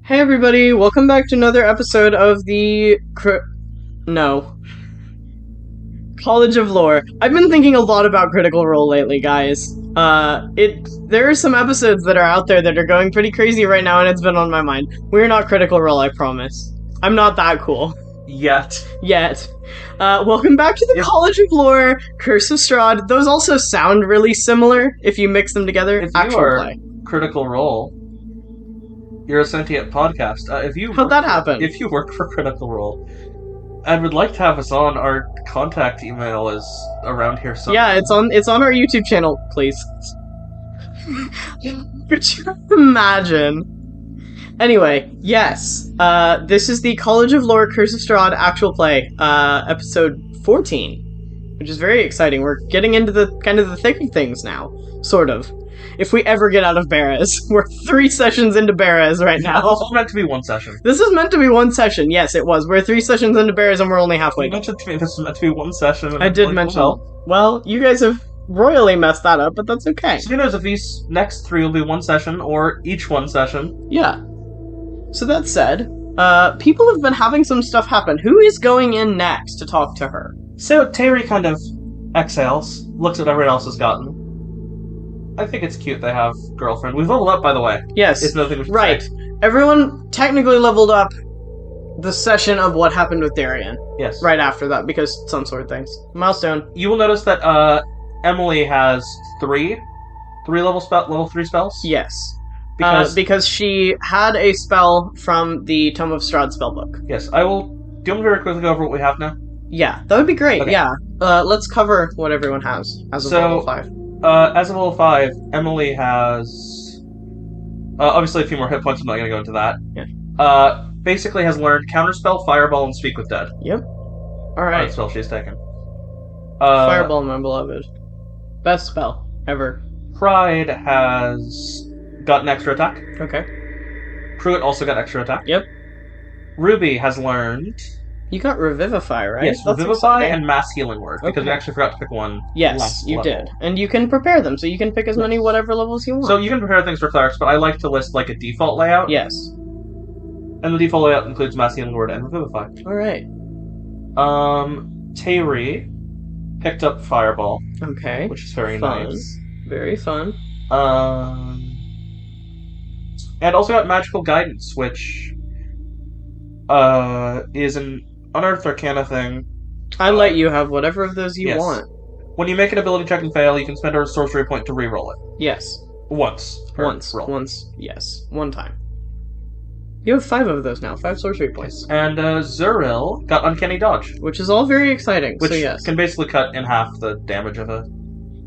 Hey everybody, welcome back to another episode of the College of Lore. I've been thinking a lot about Critical Role lately, guys. There are some episodes that are out there that are going pretty crazy right now, and it's been on my mind. We're not Critical Role, I promise. I'm not that cool. Yet. Welcome back to the College of Lore, Curse of Strahd. Those also sound really similar if you mix them together. If Actual you are play. Critical Role, you're a sentient podcast. How'd that happen? If you work for Critical Role and would like to have us on, our contact email is around here somewhere. Yeah, it's on our YouTube channel, please. Could you imagine? Anyway, yes. This is the College of Lore Curse of Strahd actual play, episode 14, which is very exciting. We're getting into the kind of the thick of things now, sort of. If we ever get out of Barez. We're 3 sessions into Barez right now. This was meant to be one session. This was meant to be one session. Yes, it was. We're 3 sessions into Barez and we're only halfway. You mentioned to me this was meant to be one session. I did mention. Well, you guys have royally messed that up, but that's okay. So who knows if these next 3 will be one session or each one session. Yeah. So that said, people have been having some stuff happen. Who is going in next to talk to her? So Terry kind of exhales, looks at what everyone else has gotten. I think it's cute they have girlfriend. We've leveled up, by the way. Yes. It's nothing we should right. say. Everyone technically leveled up the session of what happened with Darian. Yes. Right after that, because some sort of things. Milestone. You will notice that Emily has three level 3 spells. Yes. Because she had a spell from the Tome of Strahd spellbook. Yes, I will. Do you want me to very quickly go over what we have now? Yeah, that would be great. Okay. Yeah. Let's cover what everyone has as of level 5. As of level 5, Emily has obviously a few more hit points. I'm not going to go into that. Yeah. Basically has learned Counterspell, Fireball, and Speak with Dead. Yep. All right. Spell she's taken. Fireball, my beloved. Best spell ever. Pride has got an extra attack. Okay. Pruitt also got extra attack. Yep. Ruby has learned. You got Revivify, right? Yes, That's Revivify exciting. and Mass Healing Word, because we actually forgot to pick one. Yes, you did. And you can prepare them, so you can pick as many whatever levels you want. So you can prepare things for clerics, but I like to list like a default layout. Yes. And the default layout includes Mass Healing Word and Revivify. Alright. Tayri picked up Fireball. Okay. Which is very fun. nice. Very fun. And also got Magical Guidance, which is an Unearthed Arcana thing. I let you have whatever of those you want. When you make an ability check and fail, you can spend a sorcery point to re-roll it. Yes. Once. Yes. One time. You have 5 of those now. 5 sorcery points. And Zuril got Uncanny Dodge. Which is all very exciting, Which so yes. can basically cut in half the damage of a...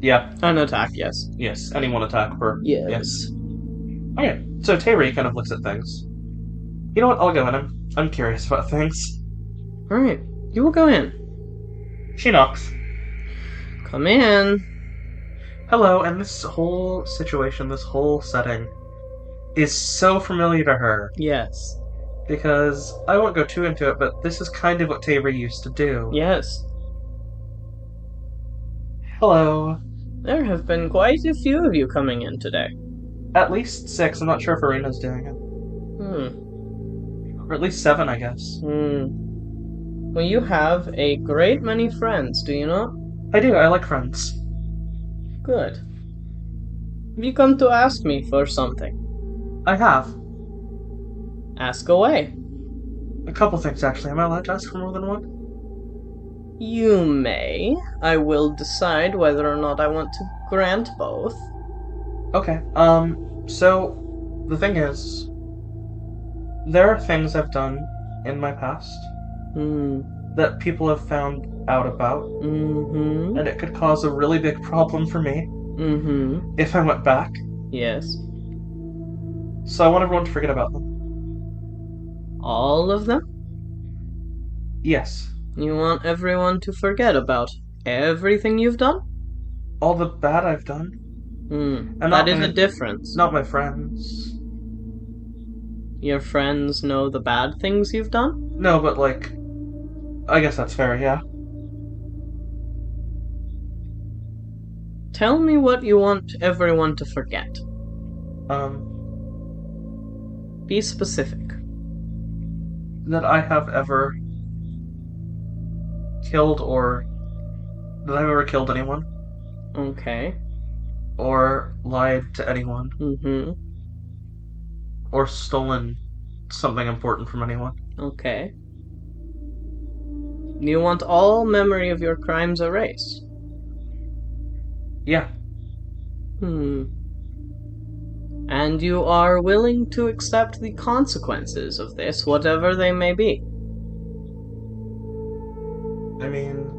Yeah. An attack, yes. Yes, any one attack per... Yes. Okay, so Tayri kind of looks at things. You know what, I'll go in. I'm curious about things. Alright, you will go in. She knocks. Come in. Hello, and this whole situation, this whole setting, is so familiar to her. Yes. Because, I won't go too into it, but this is kind of what Tayri used to do. Yes. Hello. There have been quite a few of you coming in today. At least 6, I'm not sure if Arena's doing it. Or at least 7, I guess. Well, you have a great many friends, do you not? I do, I like friends. Good. Have you come to ask me for something? I have. Ask away. A couple things, actually. Am I allowed to ask for more than one? You may. I will decide whether or not I want to grant both. Okay, so, the thing is, there are things I've done in my past that people have found out about, and it could cause a really big problem for me if I went back. Yes. So I want everyone to forget about them. All of them? Yes. You want everyone to forget about everything you've done? All the bad I've done. And that is a difference. Not my friends. Your friends know the bad things you've done? No, but like... I guess that's fair, yeah. Tell me what you want everyone to forget. Be specific. That I have ever killed anyone. Okay. Or lied to anyone. Mm-hmm. Or stolen something important from anyone. Okay. You want all memory of your crimes erased? Yeah. And you are willing to accept the consequences of this, whatever they may be? I mean,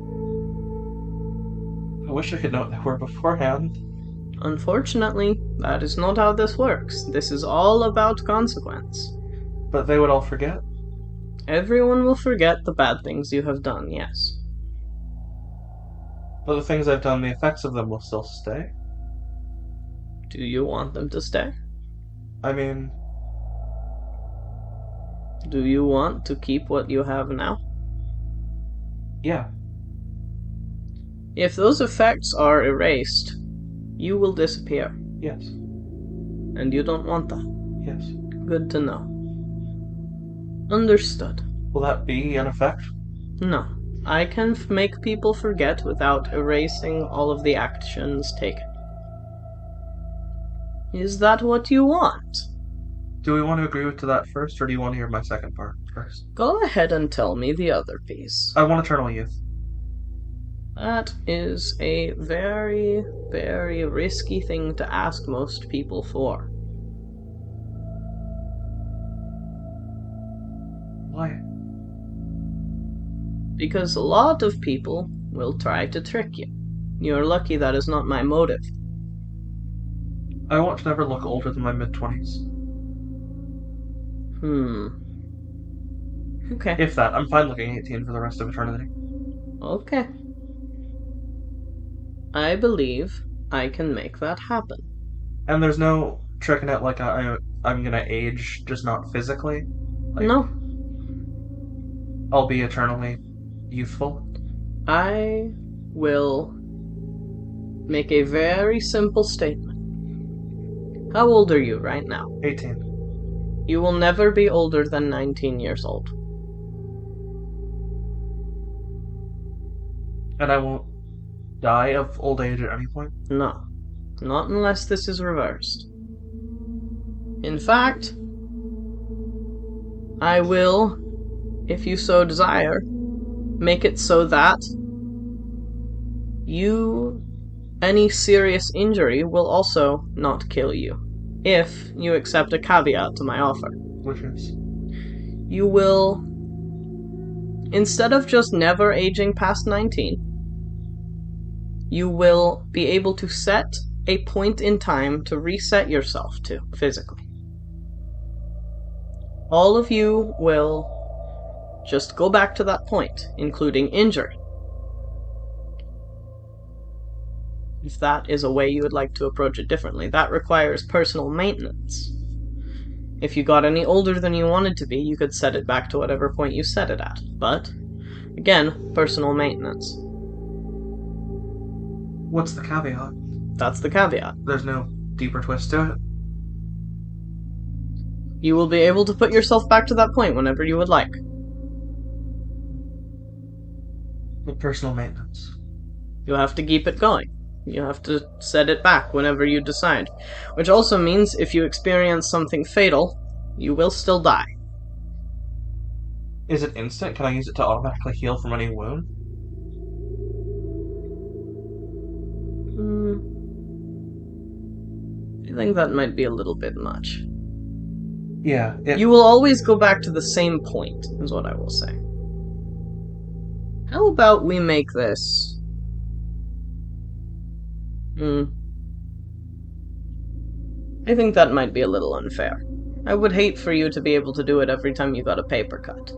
I wish I could know what they were beforehand. Unfortunately, that is not how this works. This is all about consequence. But they would all forget? Everyone will forget the bad things you have done, yes. But the things I've done, the effects of them will still stay. Do you want them to stay? I mean... Do you want to keep what you have now? Yeah. If those effects are erased, you will disappear. Yes. And you don't want that? Yes. Good to know. Understood. Will that be an effect? No. I can make people forget without erasing all of the actions taken. Is that what you want? Do we want to agree to that first, or do you want to hear my second part first? Go ahead and tell me the other piece. I want eternal youth. That is a very, very risky thing to ask most people for. Why? Because a lot of people will try to trick you. You're lucky that is not my motive. I want to never look older than my mid-20s. Okay. If that, I'm fine looking 18 for the rest of eternity. Okay. I believe I can make that happen. And there's no tricking it like I'm gonna age, just not physically? No. I'll be eternally youthful? I will make a very simple statement. How old are you right now? 18. You will never be older than 19 years old. And I won't die of old age at any point? No. Not unless this is reversed. In fact, I will, if you so desire, make it so that any serious injury will also not kill you, if you accept a caveat to my offer. Which is? You will, instead of just never aging past 19, you will be able to set a point in time to reset yourself to, physically. All of you will just go back to that point, including injury. If that is a way you would like to approach it differently, that requires personal maintenance. If you got any older than you wanted to be, you could set it back to whatever point you set it at. But, again, personal maintenance. What's the caveat? That's the caveat. There's no deeper twist to it? You will be able to put yourself back to that point whenever you would like. With personal maintenance. You'll have to keep it going. You have to set it back whenever you decide. Which also means if you experience something fatal, you will still die. Is it instant? Can I use it to automatically heal from any wound? I think that might be a little bit much. Yeah. You will always go back to the same point, is what I will say. How about we make this... I think that might be a little unfair. I would hate for you to be able to do it every time you got a paper cut.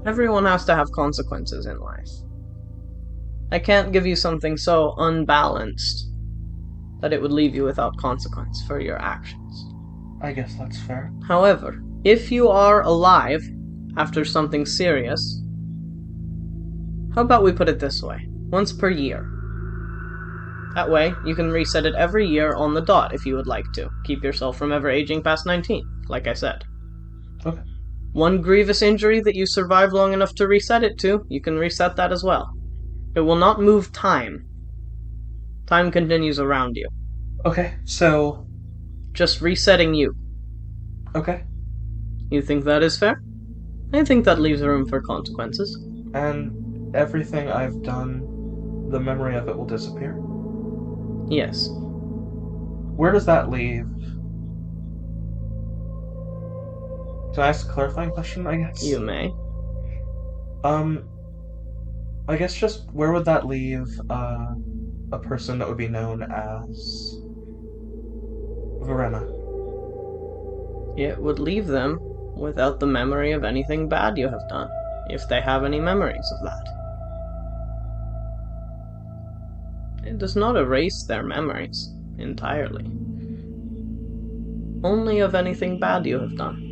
Everyone has to have consequences in life. I can't give you something so unbalanced that it would leave you without consequence for your actions. I guess that's fair. However, if you are alive after something serious, how about we put it this way? Once per year, That way, you can reset it every year on the dot if you would like to. Keep yourself from ever aging past 19, like I said. Okay. One grievous injury that you survive long enough to reset it to, you can reset that as well. It will not move time. Time continues around you. Okay, so... Just resetting you. Okay. You think that is fair? I think that leaves room for consequences. And everything I've done, the memory of it will disappear? Yes. Where does that leave? Can I ask a clarifying question, I guess? You may. I guess just where would that leave a person that would be known as Verena? It would leave them without the memory of anything bad you have done, if they have any memories of that. It does not erase their memories entirely. Only of anything bad you have done.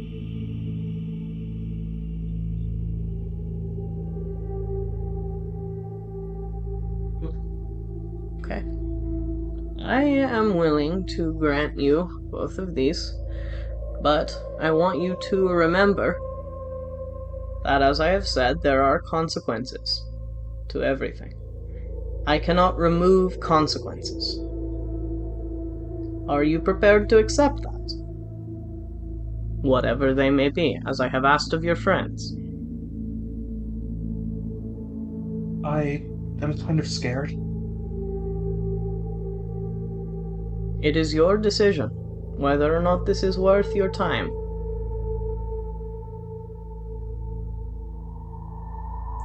Okay. I am willing to grant you both of these, but I want you to remember that, as I have said, there are consequences to everything. I cannot remove consequences. Are you prepared to accept that? Whatever they may be, as I have asked of your friends. I am kind of scared. It is your decision whether or not this is worth your time.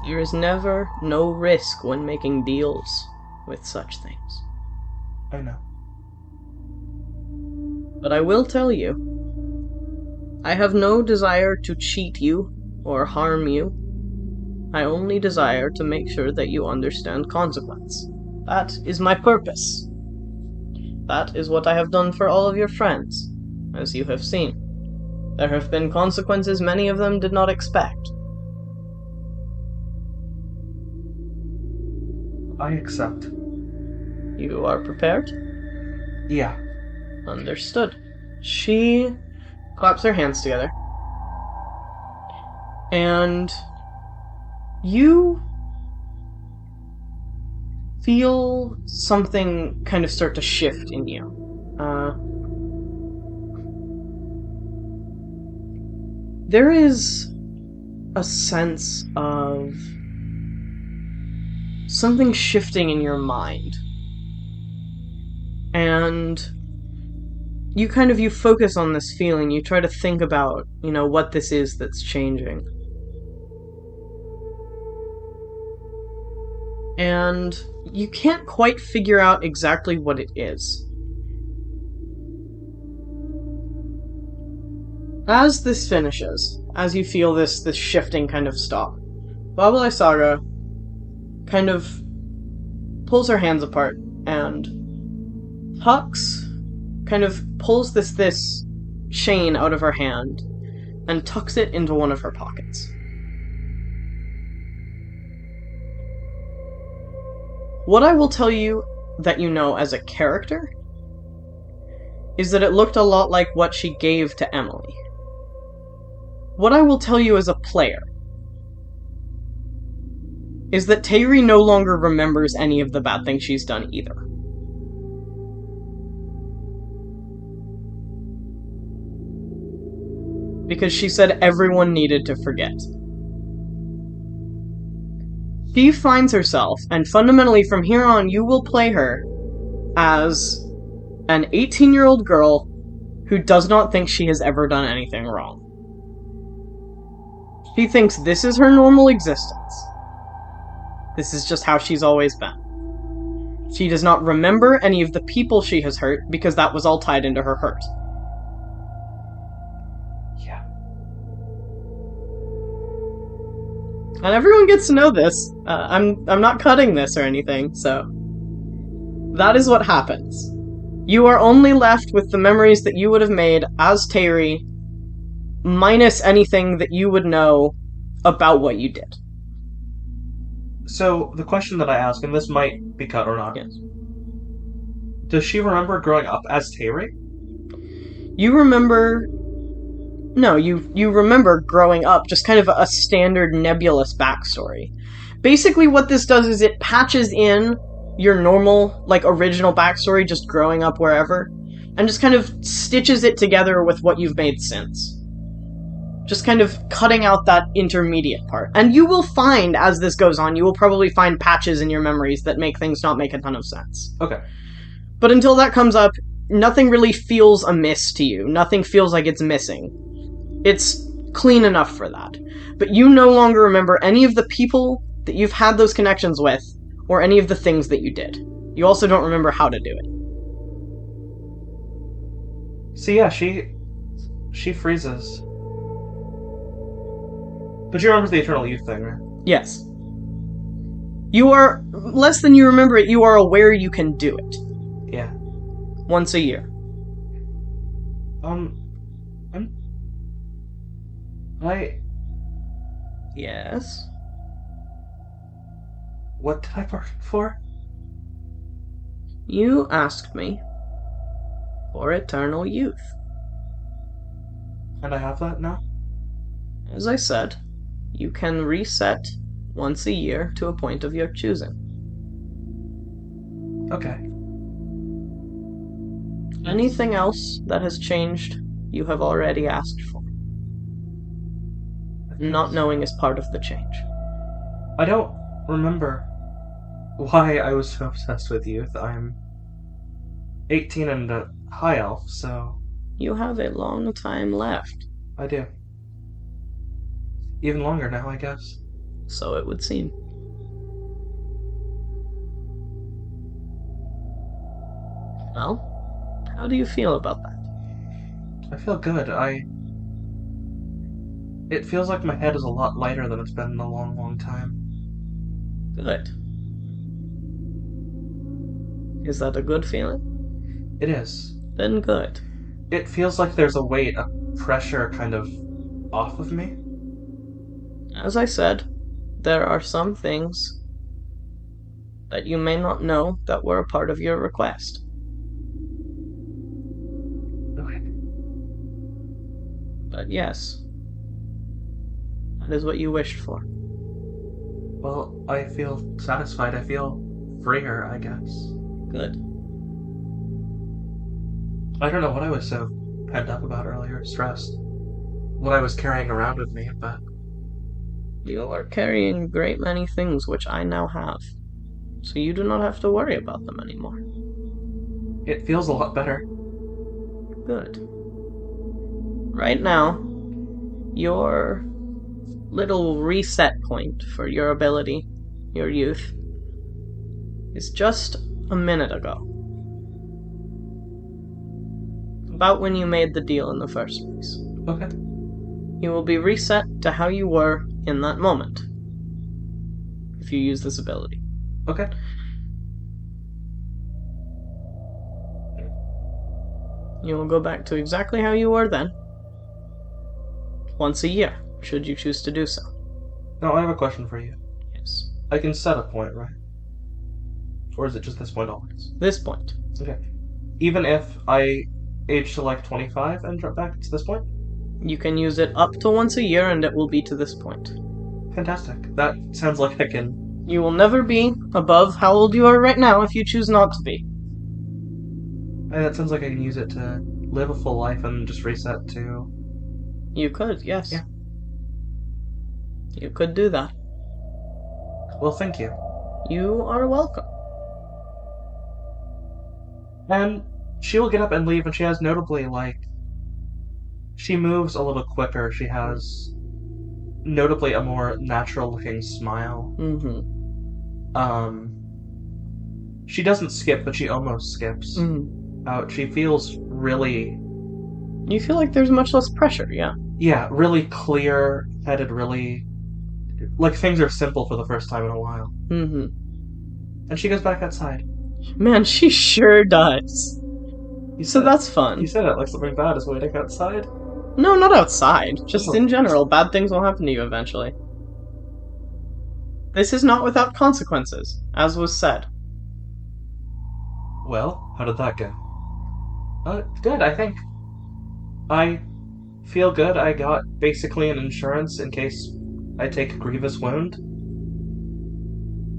There is never no risk when making deals with such things. I know. But I will tell you, I have no desire to cheat you or harm you. I only desire to make sure that you understand consequence. That is my purpose. That is what I have done for all of your friends, as you have seen. There have been consequences many of them did not expect. I accept. You are prepared? Yeah. Understood. She claps her hands together. And you feel something kind of start to shift in you. There is a sense of something shifting in your mind. And you focus on this feeling, you try to think about, what this is that's changing. And you can't quite figure out exactly what it is. As this finishes, as you feel this shifting kind of stop, Baba Lysaga kind of pulls her hands apart and pulls this chain out of her hand and tucks it into one of her pockets. What I will tell you that you know as a character is that it looked a lot like what she gave to Emily. What I will tell you as a player is that Tairi no longer remembers any of the bad things she's done either. Because she said everyone needed to forget. She finds herself, and fundamentally from here on you will play her as an 18-year-old girl who does not think she has ever done anything wrong. She thinks this is her normal existence. This is just how she's always been. She does not remember any of the people she has hurt because that was all tied into her hurt. Yeah. And everyone gets to know this. I'm not cutting this or anything, so that is what happens. You are only left with the memories that you would have made as Tairi, minus anything that you would know about what you did. So, the question that I ask, and this might be cut or not. Yes. Does she remember growing up as Terry? You remember... No, you remember growing up, just kind of a standard nebulous backstory. Basically what this does is it patches in your normal, original backstory, just growing up wherever, and just kind of stitches it together with what you've made since. Just kind of cutting out that intermediate part. And you will find, as this goes on, you will probably find patches in your memories that make things not make a ton of sense. Okay. But until that comes up, nothing really feels amiss to you. Nothing feels like it's missing. It's clean enough for that. But you no longer remember any of the people that you've had those connections with, or any of the things that you did. You also don't remember how to do it. So yeah, she freezes. But you remember the Eternal Youth thing, right? Yes. You are, less than you remember it, you are aware you can do it. Yeah. Once a year. Yes? What did I bargain for? You asked me for eternal youth. And I have that now? As I said, you can reset once a year to a point of your choosing. Okay. Anything else that has changed, you have already asked for. Not knowing is part of the change. I don't remember why I was so obsessed with youth. I'm 18 and a high elf, so... You have a long time left. I do. Even longer now, I guess. So it would seem. Well, how do you feel about that? I feel good. It feels like my head is a lot lighter than it's been in a long, long time. Good. Is that a good feeling? It is. Then good. It feels like there's a weight, a pressure kind of off of me. As I said, there are some things that you may not know that were a part of your request. Okay. But yes, that is what you wished for. Well, I feel satisfied. I feel freer, I guess. Good. I don't know what I was so pent up about earlier, stressed. What I was carrying around with me, but... You are carrying a great many things which I now have, so you do not have to worry about them anymore. It feels a lot better. Good. Right now, your little reset point for your ability, your youth, is just a minute ago. About when you made the deal in the first place. Okay. You will be reset to how you were in that moment, if you use this ability. Okay. You will go back to exactly how you were then, once a year, should you choose to do so. Now, I have a question for you. Yes. I can set a point, right? Or is it just this point always? This point. Okay. Even if I age to like 25 and drop back to this point? You can use it up to once a year and it will be to this point. Fantastic. That sounds like I can... You will never be above how old you are right now if you choose not to be. That sounds like I can use it to live a full life and just reset to... You could, yes. Yeah. You could do that. Well, thank you. You are welcome. And she will get up and leave, and she has notably, she moves a little quicker. She has notably a more natural-looking smile. Mm-hmm. She doesn't skip, but she almost skips. Mm-hmm. She feels really... You feel like there's much less pressure, yeah. Yeah, really clear-headed, really... Like things are simple for the first time in a while. Mm-hmm. And she goes back outside. Man, she sure does. So that's fun. You said it like something bad is waiting outside. No, not outside. Just in general, bad things will happen to you eventually. This is not without consequences, as was said. Well, how did that go? Good, I think. I feel good. I got basically an insurance in case I take a grievous wound.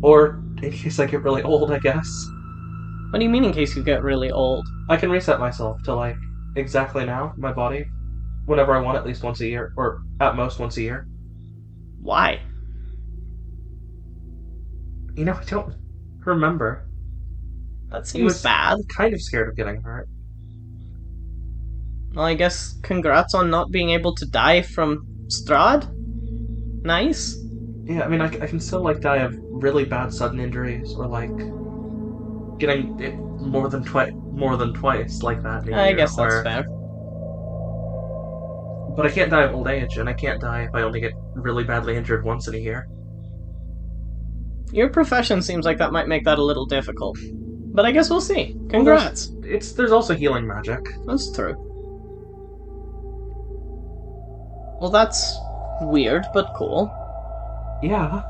Or in case I get really old, I guess. What do you mean in case you get really old? I can reset myself to, like, exactly now, my body, whenever I want, at least once a year, or at most once a year. Why? You know, I don't remember. That seems bad. Kind of scared of getting hurt. Well, I guess congrats on not being able to die from Strahd. Nice. Yeah, I mean, I can still, like, die of really bad sudden injuries, or, like, getting it more than twice like that in a I year, guess that's fair. But I can't die of old age, and I can't die if I only get really badly injured once in a year. Your profession seems like that might make that a little difficult. But I guess we'll see. Congrats. Well, there's also healing magic. That's true. Well, that's weird, but cool. Yeah.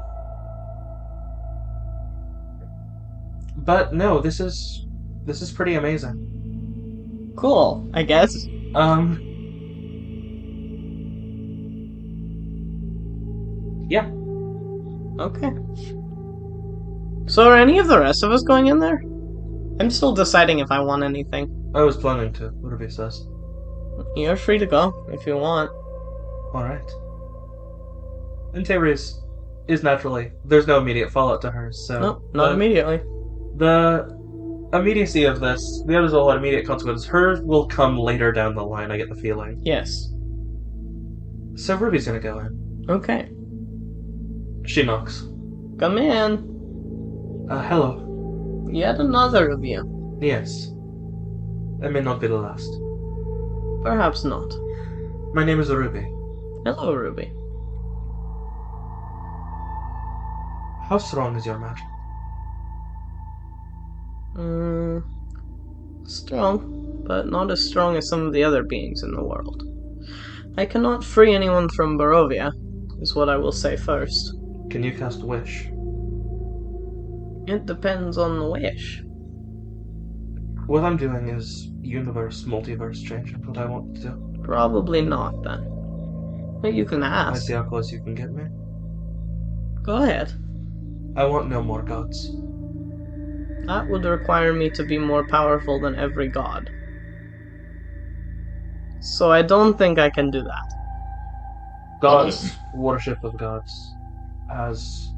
But no, this is pretty amazing. Cool, I guess. Yeah. Okay. So are any of the rest of us going in there? I'm still deciding if I want anything. I was planning to, whatever he says. You're free to go, if you want. Alright. And Tayreese is naturally, there's no immediate fallout to her, so... Nope, not immediately. The immediacy of this, the others will have immediate consequences. Hers will come later down the line, I get the feeling. Yes. So Ruby's gonna go in. Okay. She knocks. Come in. Hello. Yet another of you. Yes. I may not be the last. Perhaps not. My name is Ruby. Hello, Ruby. How strong is your magic? Strong, but not as strong as some of the other beings in the world. I cannot free anyone from Barovia, is what I will say first. Can you cast Wish? It depends on the wish. What I'm doing is universe, multiverse changing, what I want to do. Probably not, then. But you can ask. I see how close you can get me. Go ahead. I want no more gods. That would require me to be more powerful than every god. So I don't think I can do that. Gods, worship of gods, has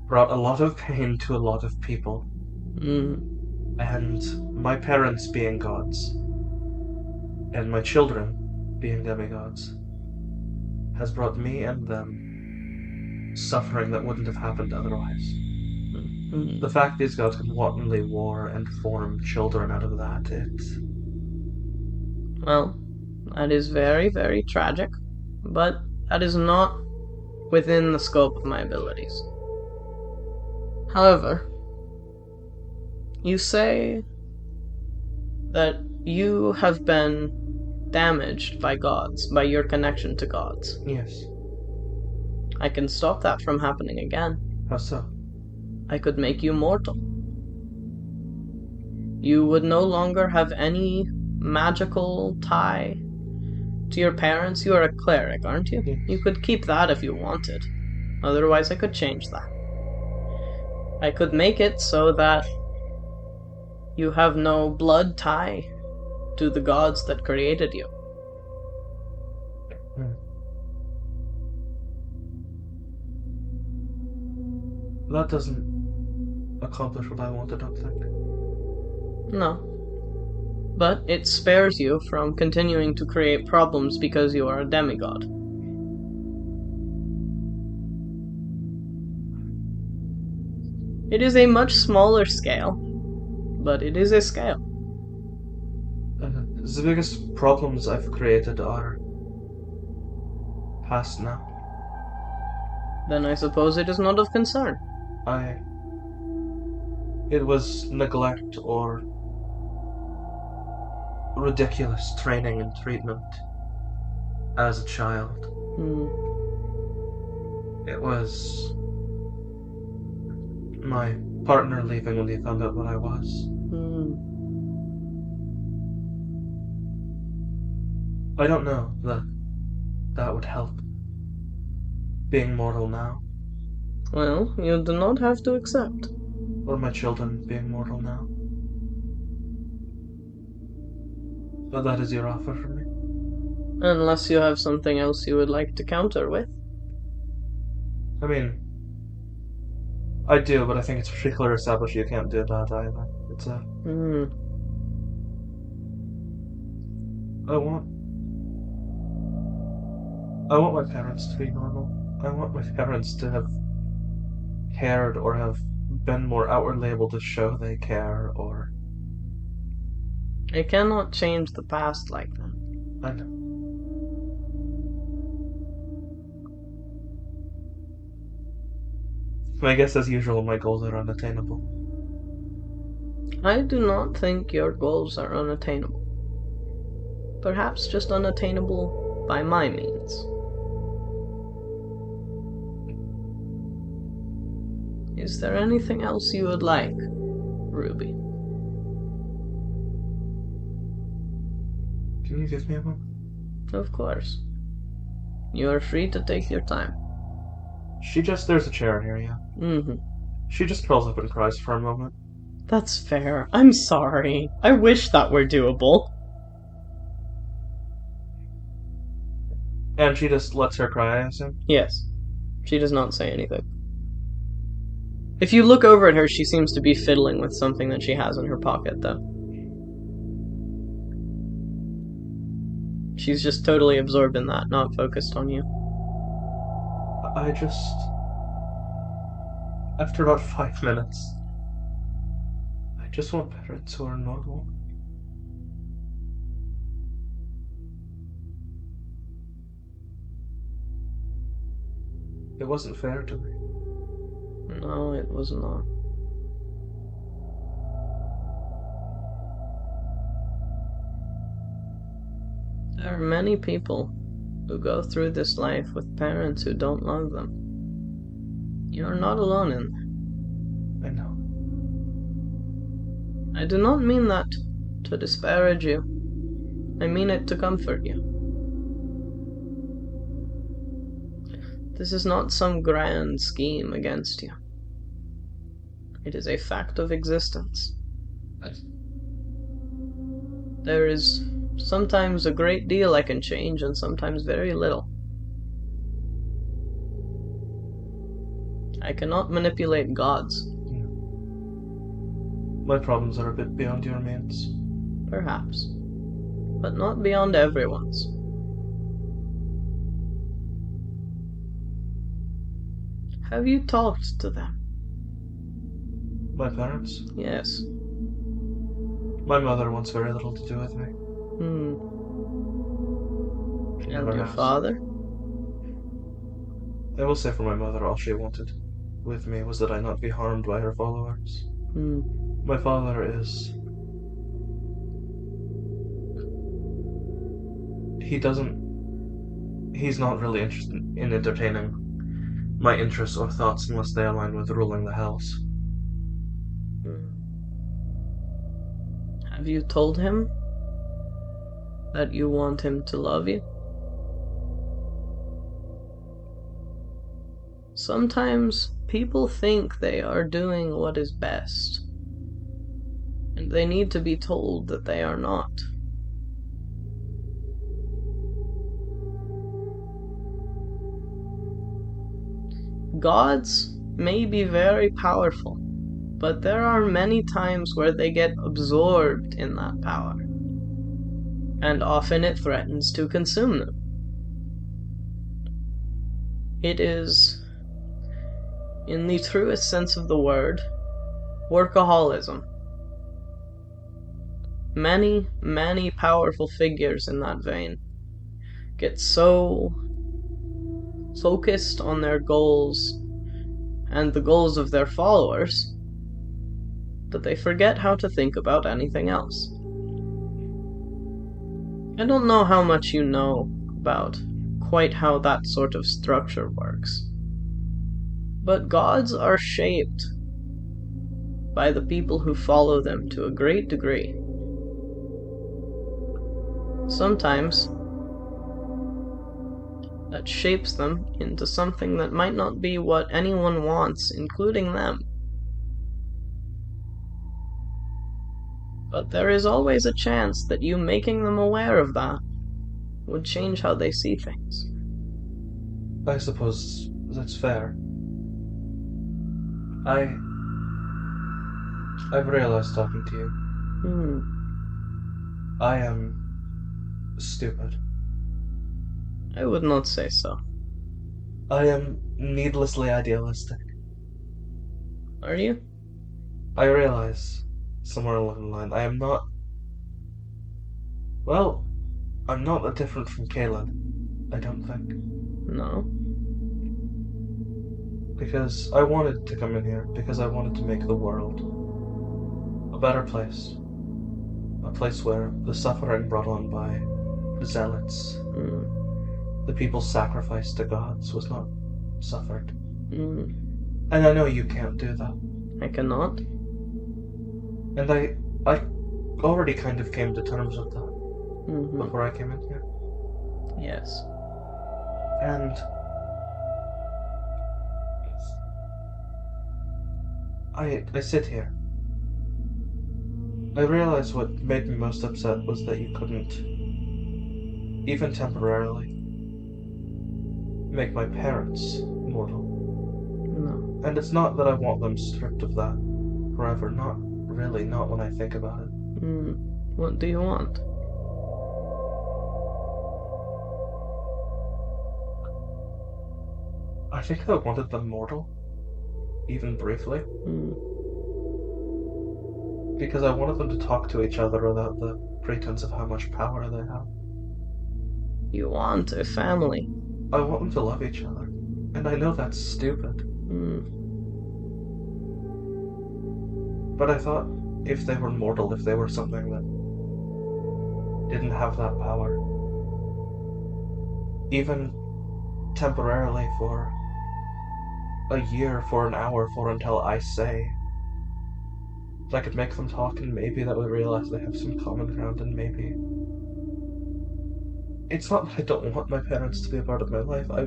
brought a lot of pain to a lot of people. And my parents being gods, and my children being demigods, has brought me and them suffering that wouldn't have happened otherwise. The fact these gods can wantonly war and form children out of that, well, that is very, very tragic, but that is not within the scope of my abilities. However, you say that you have been damaged by gods, by your connection to gods. Yes. I can stop that from happening again. How so? I could make you mortal. You would no longer have any magical tie to your parents. You are a cleric, aren't you? Yes. You could keep that if you wanted. Otherwise, I could change that. I could make it so that you have no blood tie to the gods that created you. That doesn't accomplish what I want, I don't think. No. But it spares you from continuing to create problems because you are a demigod. It is a much smaller scale, but it is a scale. The biggest problems I've created are past now. Then I suppose it is not of concern. It was neglect or ridiculous training and treatment as a child. It was my partner leaving when he found out what I was. I don't know that would help. Being mortal now. Well, you do not have to accept. Or my children being mortal now. But that is your offer for me. Unless you have something else you would like to counter with. I mean, I do, but I think it's pretty clear established you can't do that either. It's a... I want my parents to be normal. I want my parents to have cared or have been more outwardly able to show they care or... I cannot change the past like that. I know. I guess as usual my goals are unattainable. I do not think your goals are unattainable. Perhaps just unattainable by my means. Is there anything else you would like, Ruby? Can you give me a moment? Of course. You are free to take your time. There's a chair in here, yeah. Mm-hmm. She just curls up and cries for a moment. That's fair. I'm sorry. I wish that were doable. And she just lets her cry, I assume? Yes. She does not say anything. If you look over at her, she seems to be fiddling with something that she has in her pocket, though. She's just totally absorbed in that, not focused on you. After about 5 minutes, I just want parents who are normal. It wasn't fair to me. No, it was not. There are many people who go through this life with parents who don't love them. You're not alone in that. I know. I do not mean that to disparage you. I mean it to comfort you. This is not some grand scheme against you. It is a fact of existence. There is sometimes a great deal I can change and sometimes very little. I cannot manipulate gods. My problems are a bit beyond your means. Perhaps. But not beyond everyone's. Have you talked to them? My parents? Yes. My mother wants very little to do with me. And your father? I will say for my mother, all she wanted with me was that I not be harmed by her followers. My father is... He's not really interested in entertaining my interests or thoughts unless they align with ruling the house. Have you told him that you want him to love you? Sometimes people think they are doing what is best, and they need to be told that they are not. Gods may be very powerful, but there are many times where they get absorbed in that power, and often it threatens to consume them. It is, in the truest sense of the word, workaholism. Many, many powerful figures in that vein get so focused on their goals and the goals of their followers that they forget how to think about anything else. I don't know how much you know about quite how that sort of structure works, but gods are shaped by the people who follow them to a great degree. Sometimes that shapes them into something that might not be what anyone wants, including them. But there is always a chance that you making them aware of that would change how they see things. I suppose that's fair. I've realized talking to you. I am stupid. I would not say so. I am needlessly idealistic. Are you? I realize, somewhere along the line, I am not... Well, I'm not that different from Kaylin, I don't think. No? Because I wanted to come in here, because I wanted to make the world a better place. A place where the suffering brought on by zealots, the people sacrificed to gods, was not suffered. And I know you can't do that. I cannot. And I already kind of came to terms with that before I came in here. Yes. And I sit here. I realize what made me most upset was that you couldn't, even temporarily, make my parents mortal. No. And it's not that I want them stripped of that forever, not really, not when I think about it. What do you want? I think I wanted them mortal, even briefly. Because I wanted them to talk to each other without the pretense of how much power they have. You want a family. I want them to love each other. And I know that's stupid. But I thought if they were mortal, if they were something that didn't have that power, even temporarily for a year, for an hour, for until I say, that I could make them talk, and maybe that would realize they have some common ground, and maybe... It's not that I don't want my parents to be a part of my life, I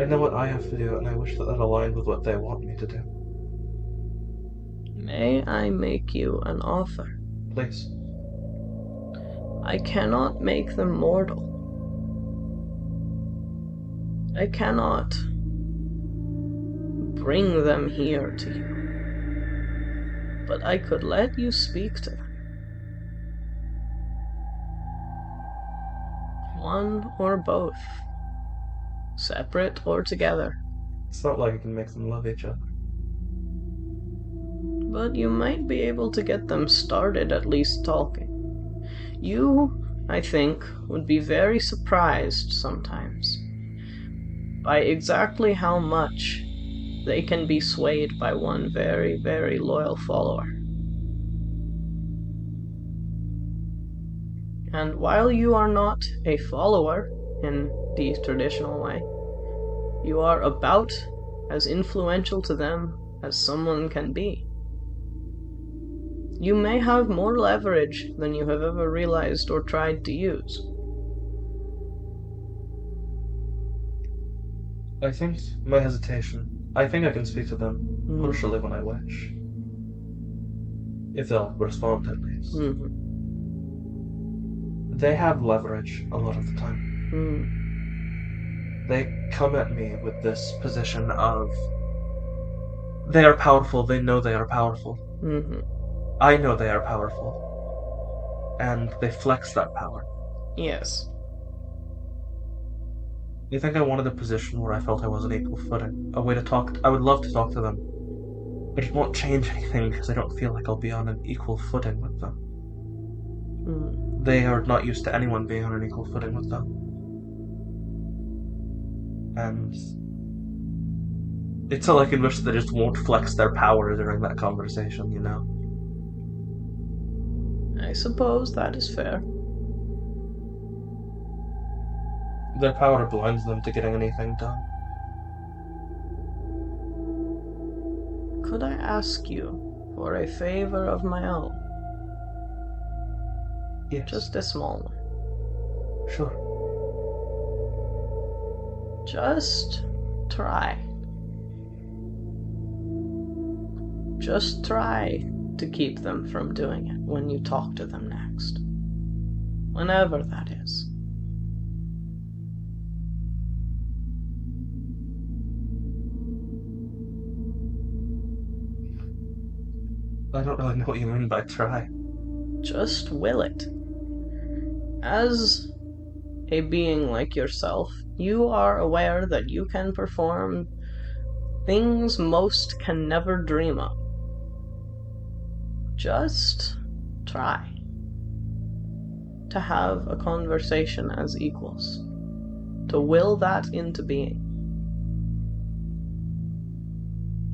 know what I have to do, and I wish that aligned with what they want me to do. May I make you an offer? Please. I cannot make them mortal. I cannot bring them here to you. But I could let you speak to them. One or both. Separate or together. It's not like I can make them love each other. But you might be able to get them started at least talking. You, I think, would be very surprised sometimes by exactly how much they can be swayed by one very, very loyal follower. And while you are not a follower in the traditional way, you are about as influential to them as someone can be. You may have more leverage than you have ever realized or tried to use. I think my hesitation, I think I can speak to them partially when I wish. If they'll respond at least. They have leverage a lot of the time. They come at me with this position of they are powerful, they know they are powerful. I know they are powerful. And they flex that power. Yes. You think I wanted a position where I felt I was on equal footing? A way to talk... I would love to talk to them. But it won't change anything because I don't feel like I'll be on an equal footing with them. They are not used to anyone being on an equal footing with them. And it's all I can wish they just won't flex their power during that conversation, you know? I suppose that is fair. Their power blinds them to getting anything done. Could I ask you for a favor of my own? Yes. Just a small one. Sure. Just try. Just try to keep them from doing it when you talk to them next. Whenever that is. I don't really know what you mean by try. Just will it. As a being like yourself, you are aware that you can perform things most can never dream of. Just try to have a conversation as equals. To will that into being.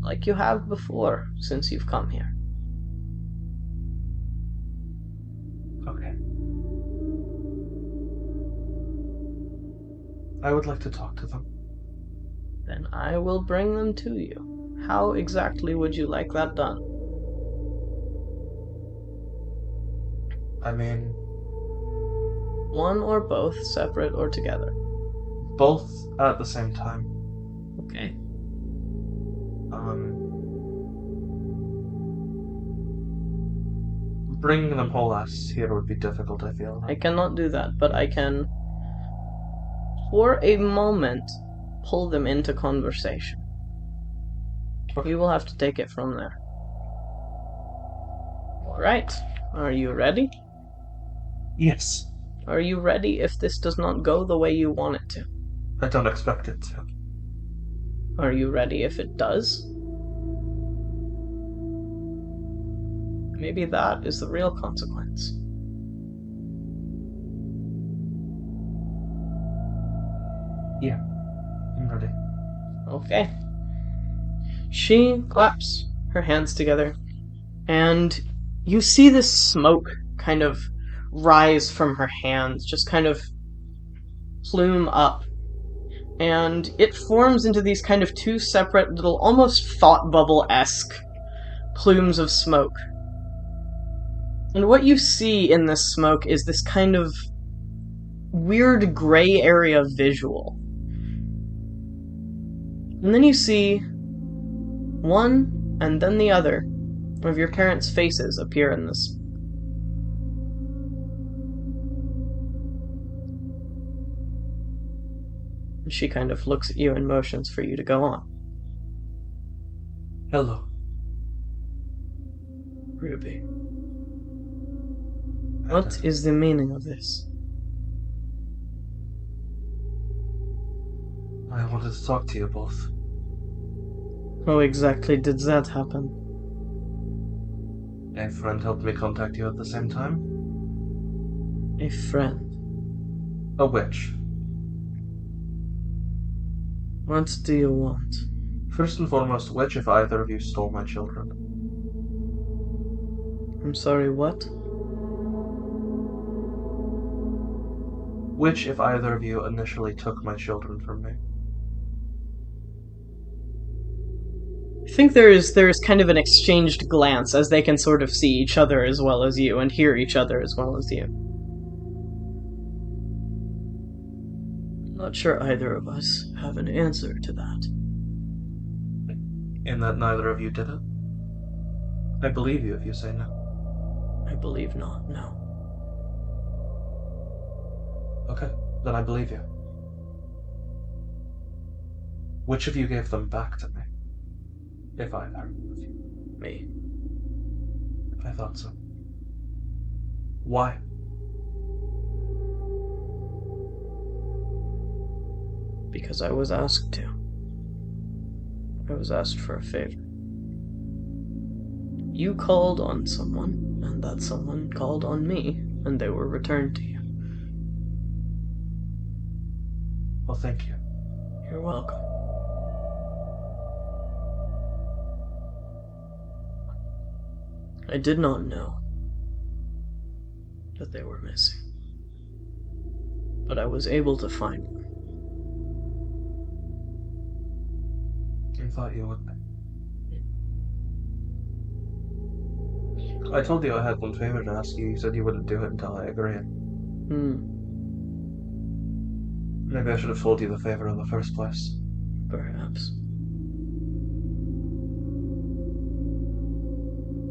Like you have before since you've come here. Okay. I would like to talk to them. Then I will bring them to you. How exactly would you like that done? I mean... One or both, separate or together? Both at the same time. Okay. Bringing them whole ass here would be difficult, I feel. I cannot do that, but I can, for a moment, pull them into conversation. Okay. You will have to take it from there. Alright. Are you ready? Yes. Are you ready if this does not go the way you want it to? I don't expect it to. Are you ready if it does? Maybe that is the real consequence. Yeah, I'm ready. Okay. She claps her hands together, and you see this smoke kind of rise from her hands, just kind of plume up. And it forms into these kind of two separate little, almost thought bubble-esque plumes of smoke. And what you see in this smoke is this kind of weird gray area visual. And then you see one and then the other of your parents' faces appear in this. She kind of looks at you and motions for you to go on. Hello. Ruby. What is the meaning of this? I wanted to talk to you both. How exactly did that happen? A friend helped me contact you at the same time. A friend? A witch. What do you want? First and foremost, witch if either of you stole my children. I'm sorry, what? Which, if either of you initially took my children from me? I think there is kind of an exchanged glance as they can sort of see each other as well as you and hear each other as well as you. Not sure either of us have an answer to that. In that neither of you did it? I believe you if you say no. I believe not, no. Okay, then I believe you. Which of you gave them back to me? If either of you. Me. I thought so. Why? Because I was asked to. I was asked for a favor. You called on someone, and that someone called on me, and they were returned to you. Well, thank you. You're welcome. I did not know that they were missing, but I was able to find them. I thought you would be. I told you I had one favor to ask you. You said you wouldn't do it until I agreed. Maybe I should have told you the favor in the first place. Perhaps.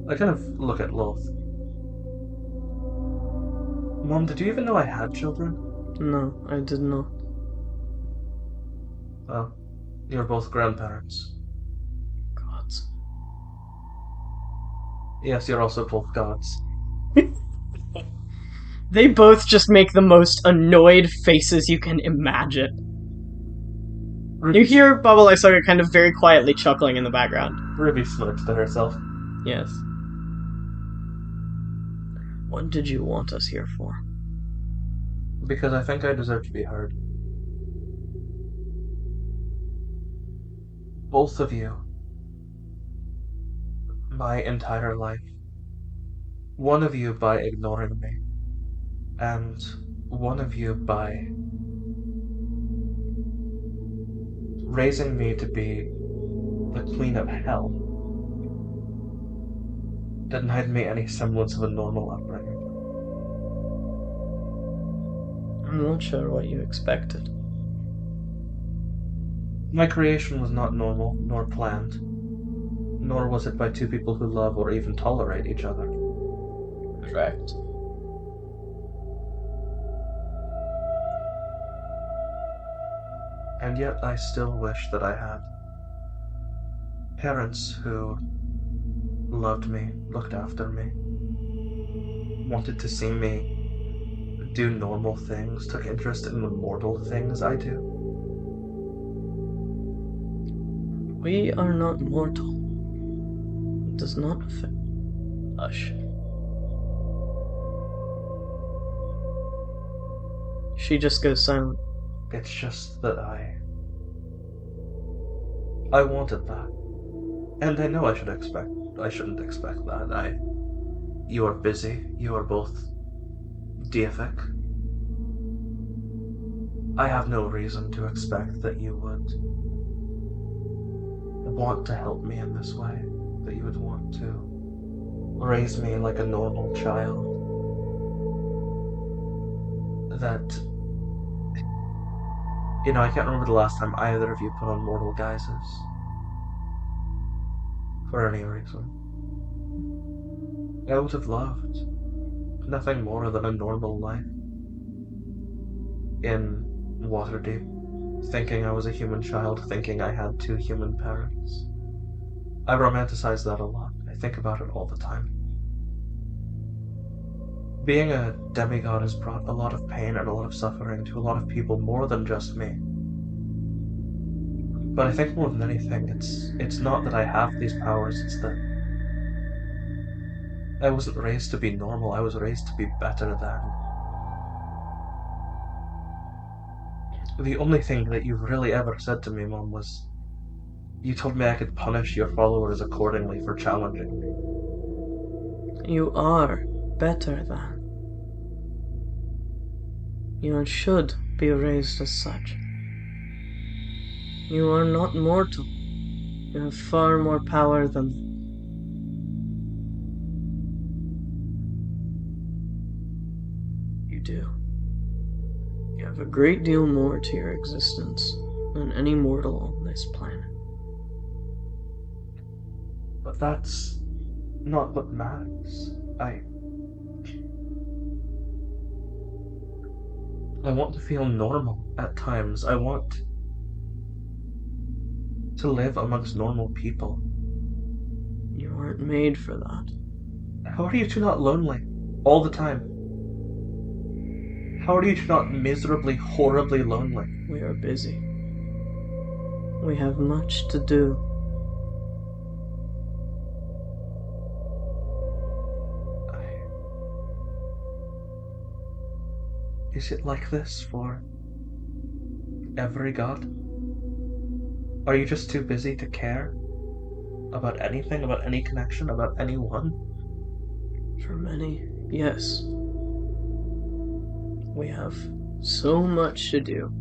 I kind of look at Loth. Mom, did you even know I had children? No, I did not. Well, you're both grandparents. Gods. Yes, you're also both gods. They both just make the most annoyed faces you can imagine. You hear Bubble Eye Saga kind of very quietly chuckling in the background. Ruby smirks to herself. Yes. What did you want us here for? Because I think I deserve to be heard. Both of you. My entire life. One of you by ignoring me. And one of you by raising me to be the queen of hell. Denied me any semblance of a normal upbringing. I'm not sure what you expected. My creation was not normal, nor planned. Nor was it by two people who love or even tolerate each other. Correct. And yet I still wish that I had parents who loved me, looked after me, wanted to see me do normal things, took interest in the mortal things I do. We are not mortal. It does not affect us. She just goes silent. It's just that I wanted that. And I know I shouldn't expect that. You are busy. You are both deific. I have no reason to expect that you would want to help me in this way, that you would want to raise me like a normal child, that, I can't remember the last time either of you put on mortal guises, for any reason. I would have loved nothing more than a normal life in Waterdeep, thinking I was a human child, thinking I had two human parents. I romanticize that a lot. I think about it all the time. Being a demigod has brought a lot of pain and a lot of suffering to a lot of people, more than just me. But I think more than anything, it's not that I have these powers, it's that I wasn't raised to be normal, I was raised to be better than. The only thing that you really ever said to me, Mom, was you told me I could punish your followers accordingly for challenging me. You are better than. You should be raised as such. You are not mortal. You have far more power than them. You do. You have a great deal more to your existence than any mortal on this planet. But that's not what matters. I want to feel normal at times. I want to live amongst normal people. You weren't made for that. How are you two not lonely all the time? How are you two not miserably, horribly lonely? We are busy. We have much to do. Is it like this for every god? Are you just too busy to care about anything, about any connection, about anyone? For many, yes. We have so much to do,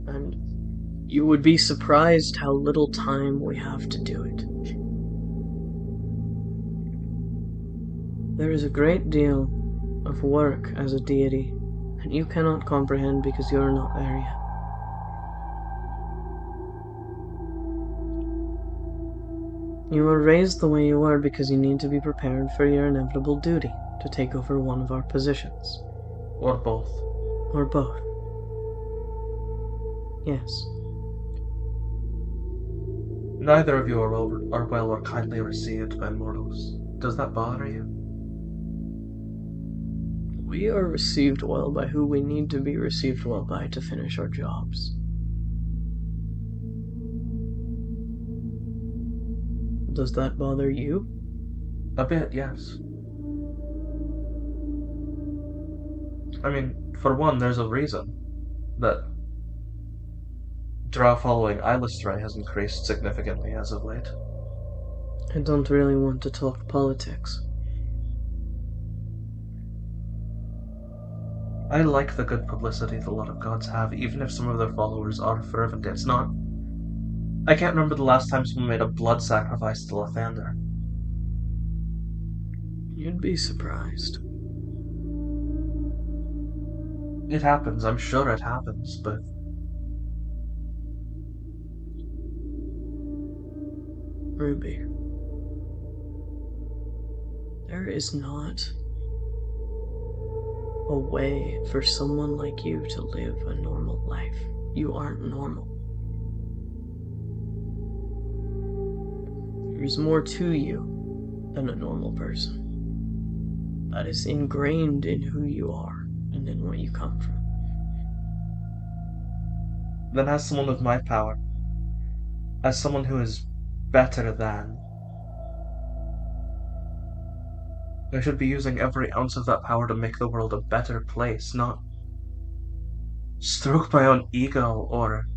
and you would be surprised how little time we have to do it. There is a great deal of work as a deity, and you cannot comprehend because you are not there yet. You were raised the way you were because you need to be prepared for your inevitable duty to take over one of our positions. Or both. Or both. Yes. Neither of you are well or kindly received by mortals. Does that bother you? We are received well by who we need to be received well by to finish our jobs. Does that bother you? A bit, yes. I mean, for one, there's a reason that drow following Ilustray has increased significantly as of late. I don't really want to talk politics. I like the good publicity that a lot of gods have, even if some of their followers are fervent. It's not... I can't remember the last time someone made a blood sacrifice to Lathander. You'd be surprised. It happens, I'm sure it happens, but... Ruby, there is not a way for someone like you to live a normal life. You aren't normal. There's more to you than a normal person. That is ingrained in who you are and in what you come from. Then as someone with my power, as someone who is better than, I should be using every ounce of that power to make the world a better place, not stroke my own ego or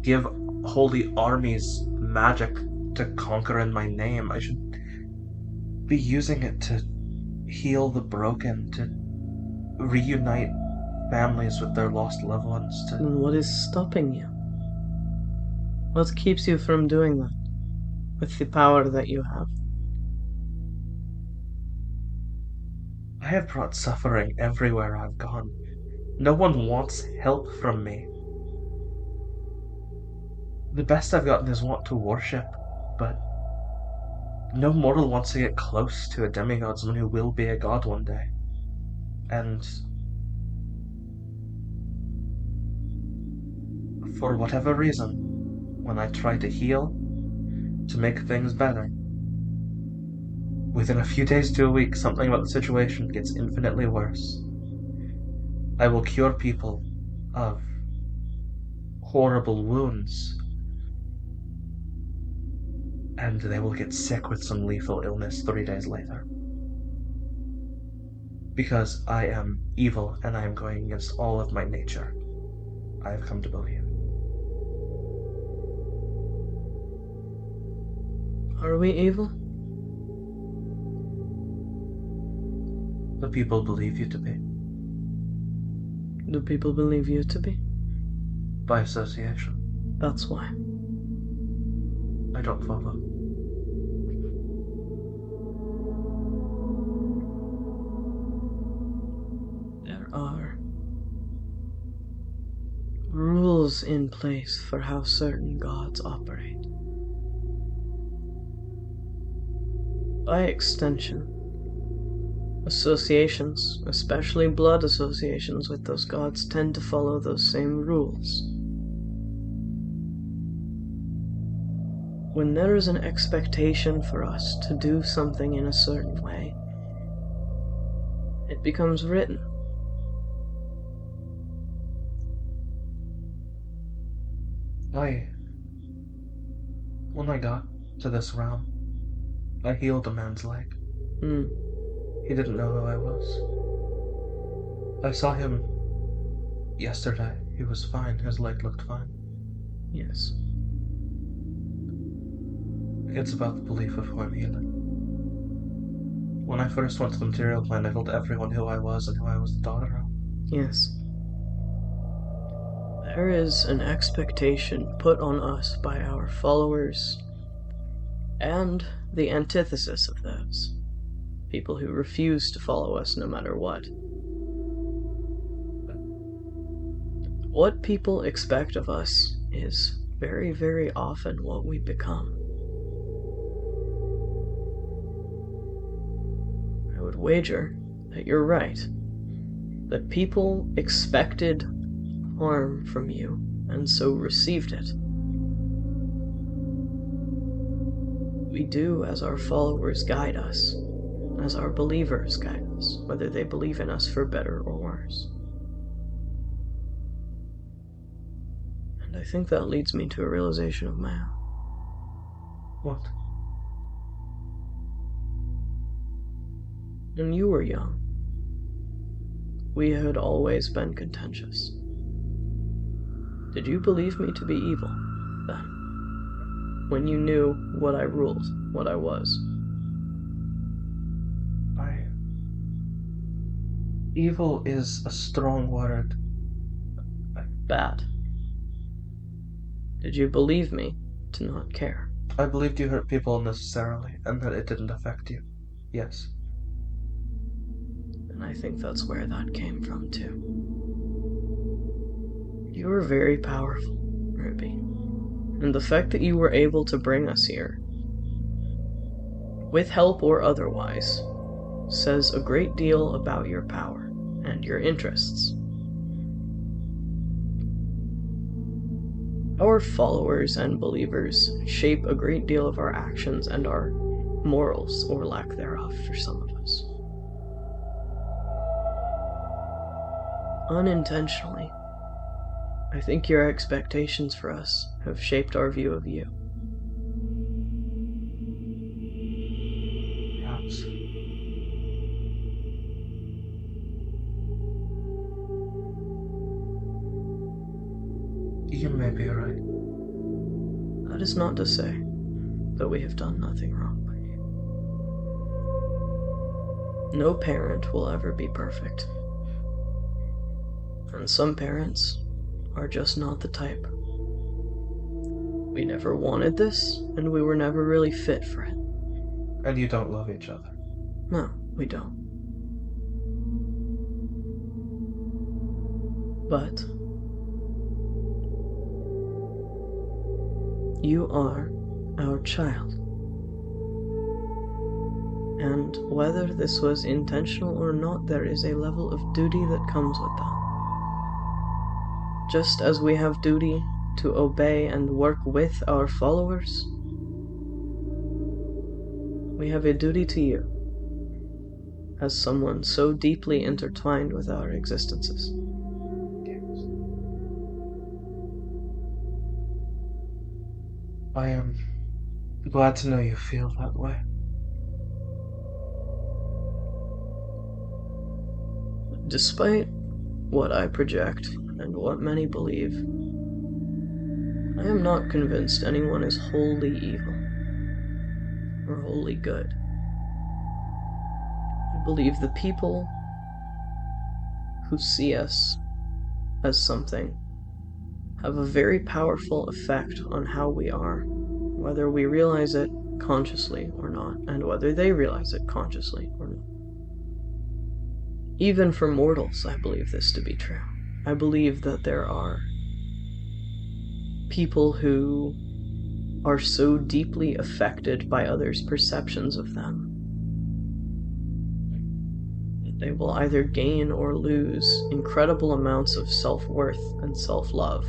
give holy armies magic to conquer in my name. I should be using it to heal the broken, to reunite families with their lost loved ones, to... And what is stopping you? What keeps you from doing that with the power that you have? I have brought suffering everywhere I've gone. No one wants help from me. The best I've gotten is want to worship, but no mortal wants to get close to a demigod, someone who will be a god one day. And for whatever reason, when I try to heal, to make things better, within a few days to a week, something about the situation gets infinitely worse. I will cure people of horrible wounds, and they will get sick with some lethal illness 3 days later. Because I am evil and I am going against all of my nature, I have come to believe. Are we evil? The people believe you to be. Do people believe you to be? By association. That's why. I don't follow. There are rules in place for how certain gods operate. By extension, associations, especially blood associations with those gods, tend to follow those same rules. When there is an expectation for us to do something in a certain way, it becomes written. When I got to this realm, I healed a man's leg. He didn't know who I was. I saw him yesterday. He was fine. His leg looked fine. Yes. It's about the belief of who I'm healing. When I first went to the material plane, I told everyone who I was and who I was the daughter of. Yes. There is an expectation put on us by our followers and the antithesis of those. People who refuse to follow us no matter what. What people expect of us is very, very often what we become. I would wager that you're right, that people expected harm from you and so received it. We do as our followers guide us, as our believers guide us, whether they believe in us for better or worse. And I think that leads me to a realization of my own. What? When you were young, we had always been contentious. Did you believe me to be evil, then? When you knew what I ruled, what I was? Evil is a strong word. Bad. Did you believe me to not care? I believed you hurt people unnecessarily, and that it didn't affect you. Yes. And I think that's where that came from, too. You were very powerful, Ruby. And the fact that you were able to bring us here, with help or otherwise, says a great deal about your power and your interests. Our followers and believers shape a great deal of our actions and our morals, or lack thereof, for some of us. Unintentionally, I think your expectations for us have shaped our view of you. Perhaps. You may be right. That is not to say that we have done nothing wrong by you. No parent will ever be perfect. And some parents are just not the type. We never wanted this, and we were never really fit for it. And you don't love each other? No, we don't. But you are our child. And whether this was intentional or not, there is a level of duty that comes with that. Just as we have duty to obey and work with our followers, we have a duty to you, as someone so deeply intertwined with our existences. I am glad to know you feel that way. Despite what I project and what many believe, I am not convinced anyone is wholly evil or wholly good. I believe the people who see us as something have a very powerful effect on how we are, whether we realize it consciously or not, and whether they realize it consciously or not. Even for mortals, I believe this to be true. I believe that there are people who are so deeply affected by others' perceptions of them that they will either gain or lose incredible amounts of self-worth and self-love.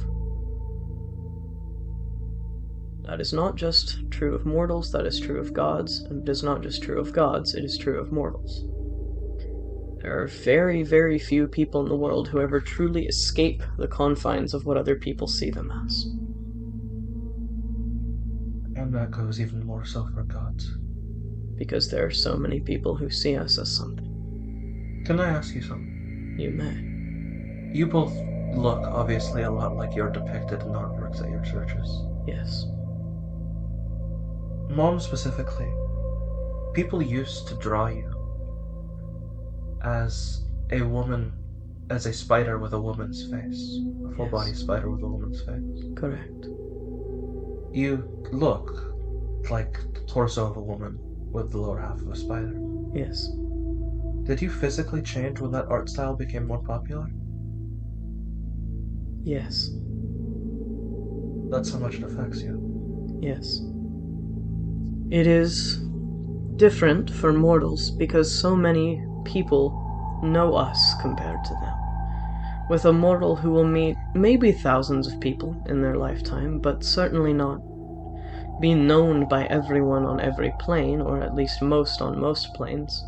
That is not just true of mortals, that is true of gods, and it is not just true of gods, it is true of mortals. There are very, very few people in the world who ever truly escape the confines of what other people see them as. And that goes even more so for gods. Because there are so many people who see us as something. Can I ask you something? You may. You both look obviously a lot like you're depicted in artworks at your churches. Yes. Mom specifically, people used to draw you as a woman, as a spider with a woman's face, a full-body spider with a woman's face. Correct. You look like the torso of a woman with the lower half of a spider. Yes. Did you physically change when that art style became more popular? Yes. That's how much it affects you. Yes. It is different for mortals because so many people know us compared to them. With a mortal who will meet maybe thousands of people in their lifetime, but certainly not be known by everyone on every plane, or at least most on most planes,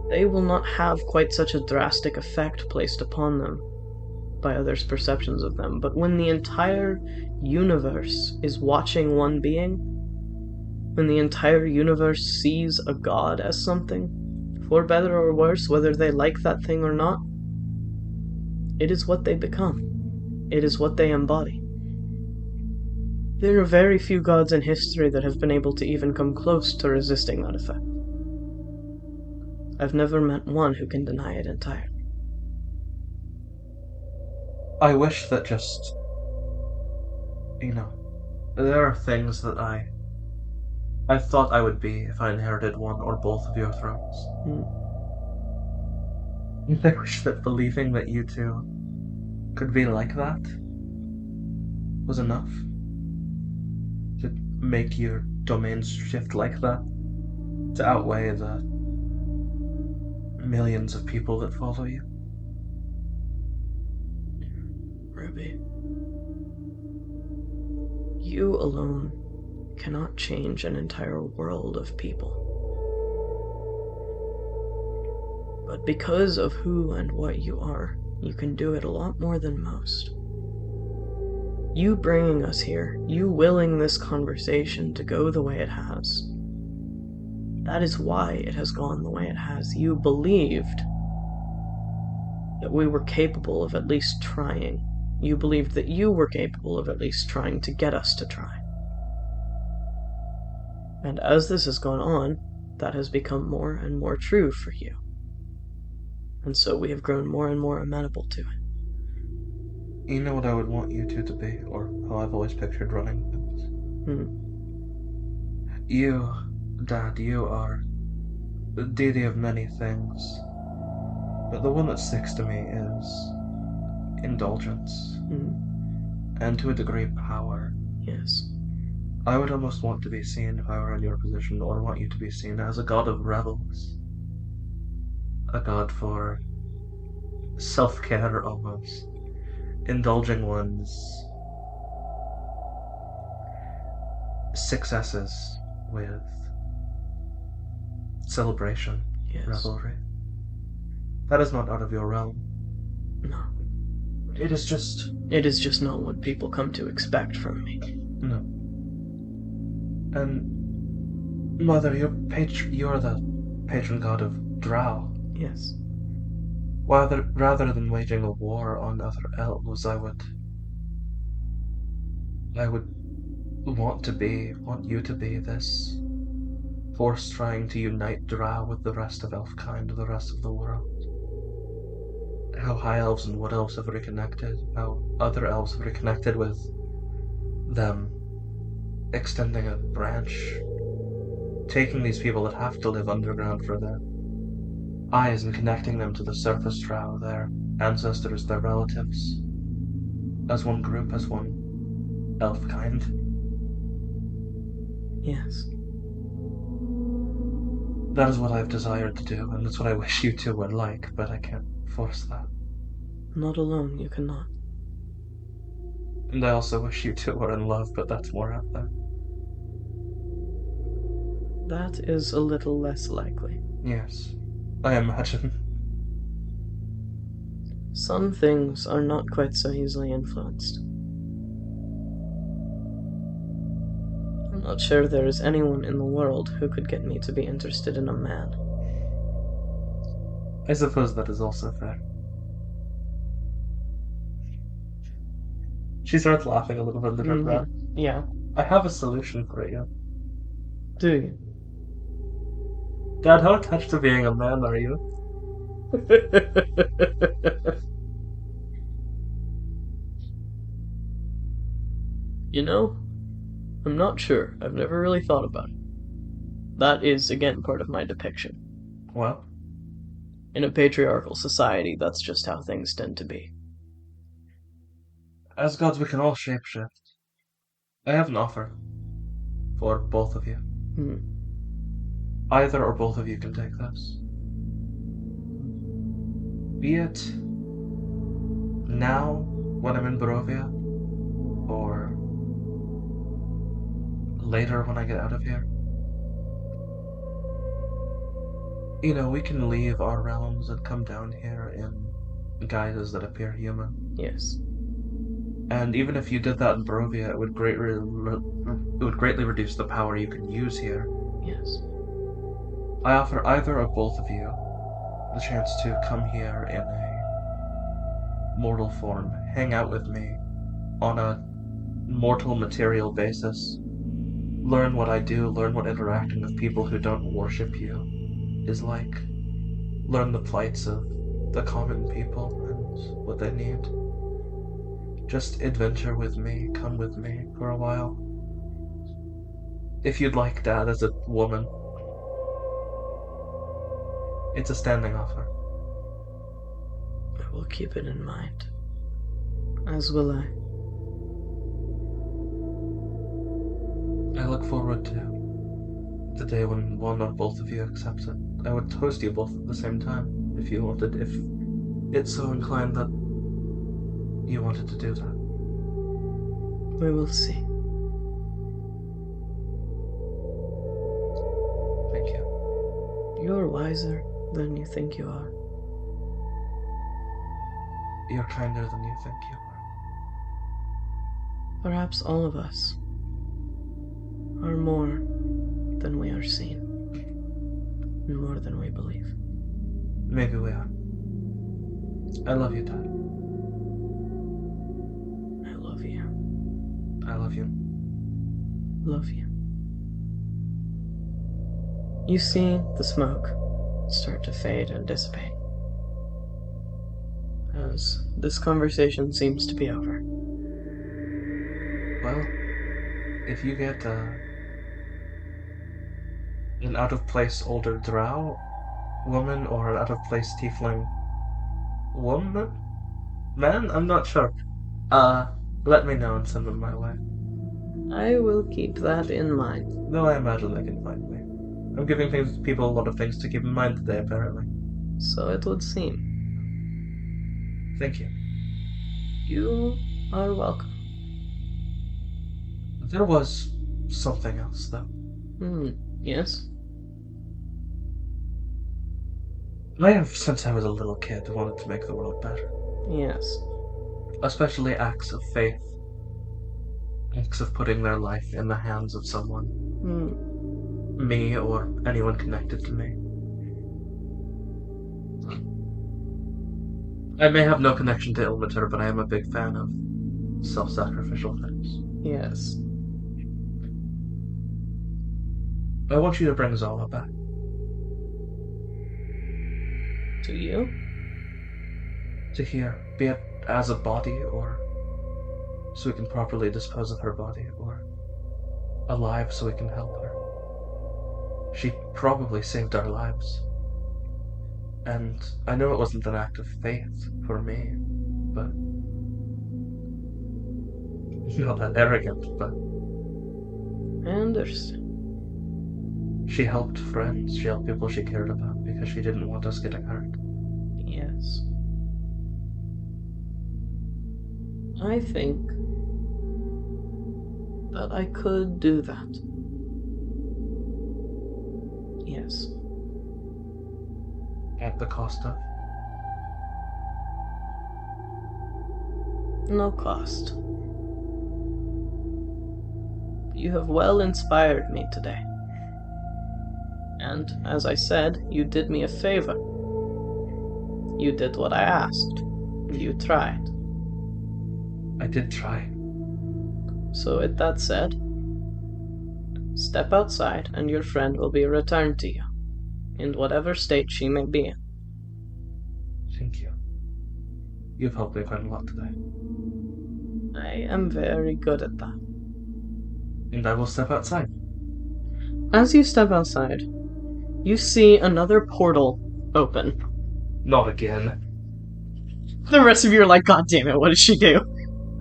they will not have quite such a drastic effect placed upon them by others' perceptions of them. But when the entire universe is watching one being, when the entire universe sees a god as something, for better or worse, whether they like that thing or not, it is what they become. It is what they embody. There are very few gods in history that have been able to even come close to resisting that effect. I've never met one who can deny it entirely. I wish that just, there are things that I thought I would be if I inherited one or both of your thrones. I wish that believing that you two could be like that was enough to make your domains shift like that, to outweigh the millions of people that follow you. Ruby, you alone cannot change an entire world of people. But because of who and what you are, you can do it a lot more than most. You bringing us here, you willing this conversation to go the way it has, that is why it has gone the way it has. You believed that we were capable of at least trying. You believed that you were capable of at least trying to get us to try. And as this has gone on, that has become more and more true for you. And so we have grown more and more amenable to it. You know what I would want you two to be, or how I've always pictured running things? You, Dad, you are the deity of many things, but the one that sticks to me is indulgence, and to a degree power. Yes. I would almost want to be seen, if I were in your position, or want you to be seen as a god of revels. A god for self-care, almost. Indulging one's successes with celebration, revelry. That is not out of your realm. No. It is just not what people come to expect from me. No. And Mother, you're the patron god of Drow. Yes. Rather than waging a war on other elves, I would want you to be this force trying to unite Drow with the rest of Elfkind, the rest of the world. How High Elves and Wood Elves have reconnected, how other elves have reconnected with them, extending a branch, taking these people that have to live underground for their eyes and connecting them to the surface Drow, their ancestors, their relatives, as one group, as one Elfkind. Yes. That is what I've desired to do, and that's what I wish you two would like, but I can't force that. Not alone, you cannot. And I also wish you two were in love, but that's more out there. That is a little less likely. Yes, I imagine. Some things are not quite so easily influenced. I'm not sure there is anyone in the world who could get me to be interested in a man. I suppose that is also fair. She starts laughing a little bit under her breath. Yeah. I have a solution for you. Do you? Dad, how attached to being a man are you? You know, I'm not sure. I've never really thought about it. That is, again, part of my depiction. What? In a patriarchal society, that's just how things tend to be. As gods, we can all shapeshift. I have an offer for both of you. Either or both of you can take this. Be it now, when I'm in Barovia, or later when I get out of here. You know, we can leave our realms and come down here in guises that appear human. Yes. And even if you did that in Barovia, it would greatly reduce the power you can use here. Yes. I offer either or both of you the chance to come here in a mortal form, hang out with me on a mortal material basis, learn what I do, learn what interacting with people who don't worship you is like, learn the plights of the common people and what they need. Just adventure with me, come with me for a while. If you'd like Dad as a woman, it's a standing offer. I will keep it in mind. As will I. I look forward to the day when one or both of you accepts it. I would host you both at the same time, if you wanted, if it's so inclined that you wanted to do that. We will see. Thank you. You're wiser than you think you are. You're kinder than you think you are. Perhaps all of us are more than we are seen, and more than we believe. Maybe we are. I love you, Dad. I love you. I love you. Love you. You see the smoke start to fade and dissipate as this conversation seems to be over. Well, if you get an out-of-place older drow woman or an out-of-place tiefling woman? Man? I'm not sure. Let me know and send them my way. I will keep that in mind. Though I imagine they can find me. I'm giving people a lot of things to keep in mind today, apparently. So it would seem. Thank you. You are welcome. There was something else, though. Yes? I have, since I was a little kid, wanted to make the world better. Yes. Especially acts of faith. Acts of putting their life in the hands of someone. Me or anyone connected to me. I may have no connection to Ilmater, but I am a big fan of self-sacrificial things. Yes. I want you to bring Zala back. To you? To here, be it as a body, or so we can properly dispose of her body, or alive so we can help her. She probably saved our lives. And I know it wasn't an act of faith for me, but not that arrogant, but I understand. she helped friends, she helped people she cared about because she didn't want us getting hurt. Yes. I think that I could do that. Yes. At the cost of? No cost. You have well inspired me today. And, as I said, you did me a favor. You did what I asked. You tried. I did try. So with that said, step outside and your friend will be returned to you, in whatever state she may be in. Thank you. You've helped me quite a lot today. I am very good at that. And I will step outside. As you step outside, you see another portal open. Not again. The rest of you are like, God damn it, what did she do?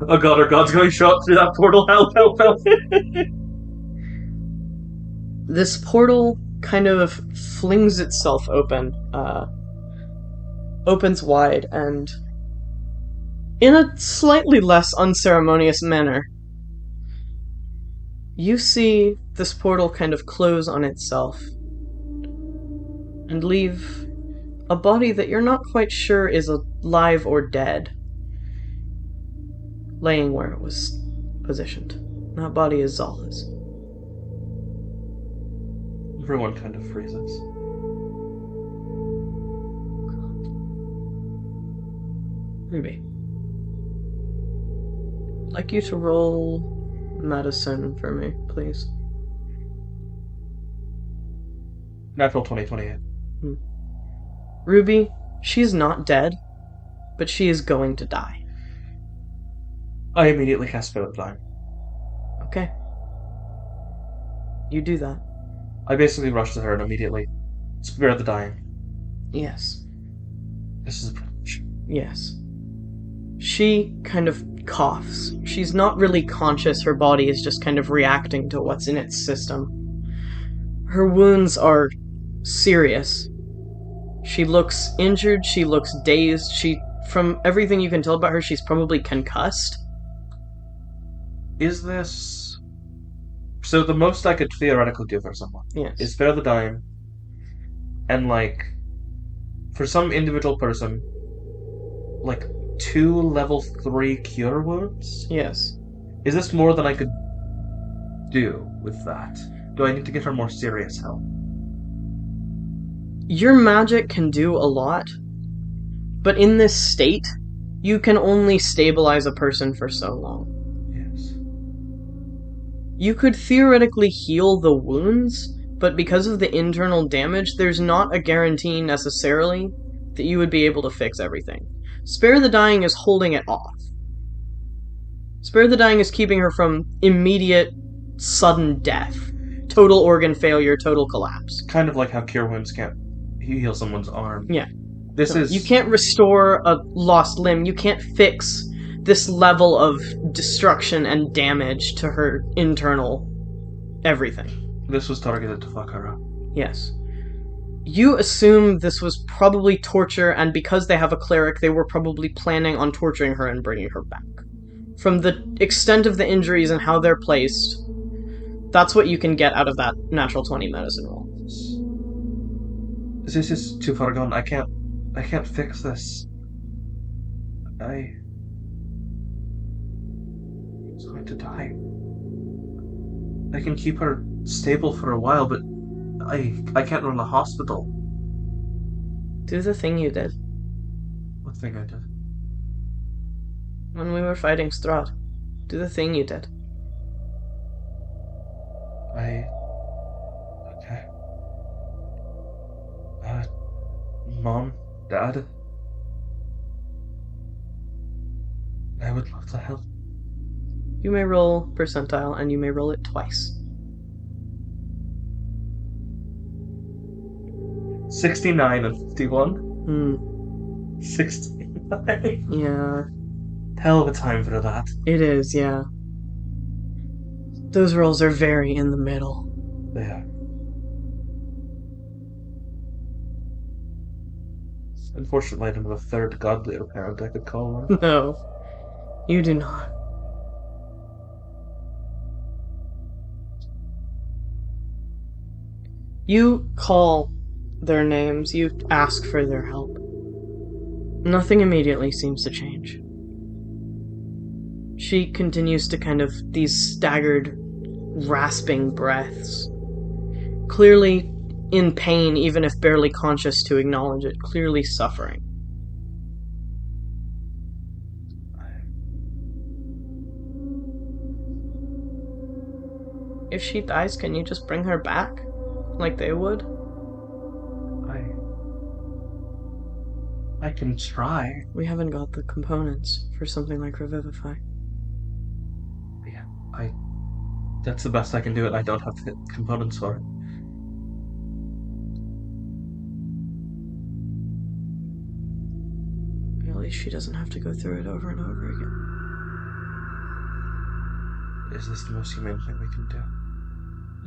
Oh god, our god's going shot through that portal. Help, help, help. This portal kind of flings itself open, opens wide, and in a slightly less unceremonious manner, you see this portal kind of close on itself and leave a body that you're not quite sure is alive or dead, laying where it was positioned. That body is Zala's. Everyone kind of freezes. Ruby, I'd like you to roll medicine for me, please. Natural 2028. Ruby, she's not dead, but she is going to die. I immediately cast Spare the Dying. Okay. You do that. I basically rush to her and immediately Spare the Dying. Yes. This is a privilege. Yes. She kind of coughs. She's not really conscious, her body is just kind of reacting to what's in its system. Her wounds are serious. She looks injured, she looks dazed, from everything you can tell about her, she's probably concussed. Is this... So the most I could theoretically do for someone is Spare the Dying, and for some individual person, 2 level 3 cure wounds? Yes. Is this more than I could do with that? Do I need to give her more serious help? Your magic can do a lot, but in this state, you can only stabilize a person for so long. Yes. You could theoretically heal the wounds, but because of the internal damage, there's not a guarantee necessarily that you would be able to fix everything. Spare the Dying is holding it off. Spare the Dying is keeping her from immediate, sudden death. Total organ failure, total collapse. Kind of like how Cure Wounds can't heal someone's arm. Yeah. You can't restore a lost limb. You can't fix this level of destruction and damage to her internal everything. This was targeted to fuck her up. Yes. You assume this was probably torture, and because they have a cleric, they were probably planning on torturing her and bringing her back. From the extent of the injuries and how they're placed, that's what you can get out of that natural 20 medicine roll. This is too far gone. I can't fix this. I'm going to die. I can keep her stable for a while, but I can't run a hospital. Do the thing you did. What thing I did? When we were fighting Strahd. Do the thing you did. Okay. Mom, Dad, I would love to help. You may roll percentile, and you may roll it twice. 69 and 51? 69? Yeah. Hell of a time for that. It is, yeah. Those rolls are very in the middle. They are. Unfortunately, I don't have a third godlier parent I could call on. No. You do not. You call their names, you ask for their help. Nothing immediately seems to change. She continues to kind of these staggered, rasping breaths. Clearly in pain, even if barely conscious to acknowledge it, clearly suffering. If she dies, can you just bring her back? Like they would? I can try. We haven't got the components for something like Revivify. Yeah, that's the best I can do, and I don't have the components for it. At least she doesn't have to go through it over and over again. Is this the most humane thing we can do?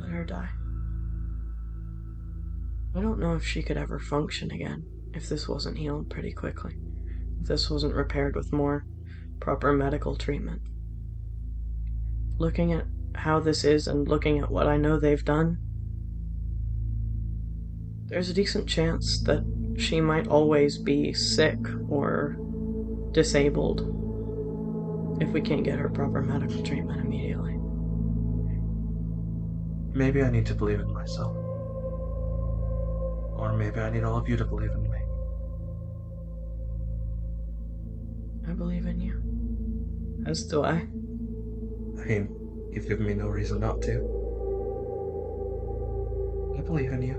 Let her die. I don't know if she could ever function again if this wasn't healed pretty quickly. If this wasn't repaired with more proper medical treatment. Looking at how this is and looking at what I know they've done, there's a decent chance that she might always be sick or disabled if we can't get her proper medical treatment immediately. Maybe I need to believe in myself. Or maybe I need all of you to believe in me. I believe in you. As do I. I mean, you've given me no reason not to. I believe in you.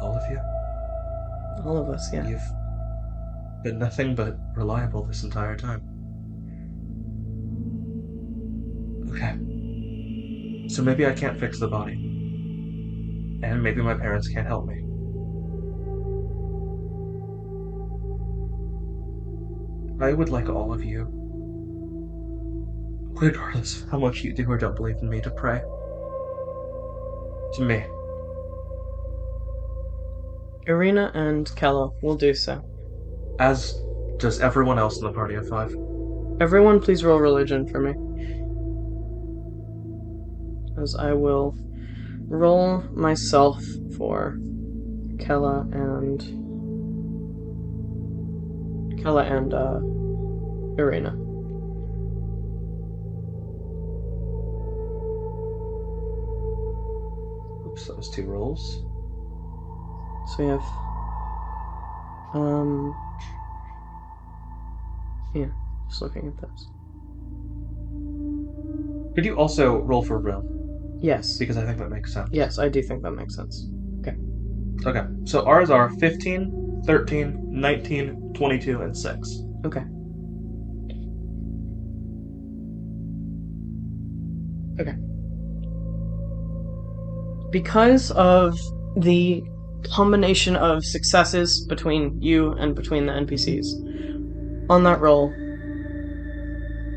All of you. All of us, yeah. You've been nothing but reliable this entire time. Okay. So maybe I can't fix the body. And maybe my parents can't help me. I would like all of you, regardless of how much you do or don't believe in me, to pray. To me. Irina and Kella will do so. As does everyone else in the party of 5. Everyone please roll religion for me. As I will roll myself for Kella and Irina. Oops, that was 2 rolls. So we have yeah, just looking at those. Could you also roll for real? Yes. Because I think that makes sense. Yes, I do think that makes sense. Okay, so ours are 15, 13, 19, 22, and 6. Okay. Because of the combination of successes between you and between the NPCs on that roll,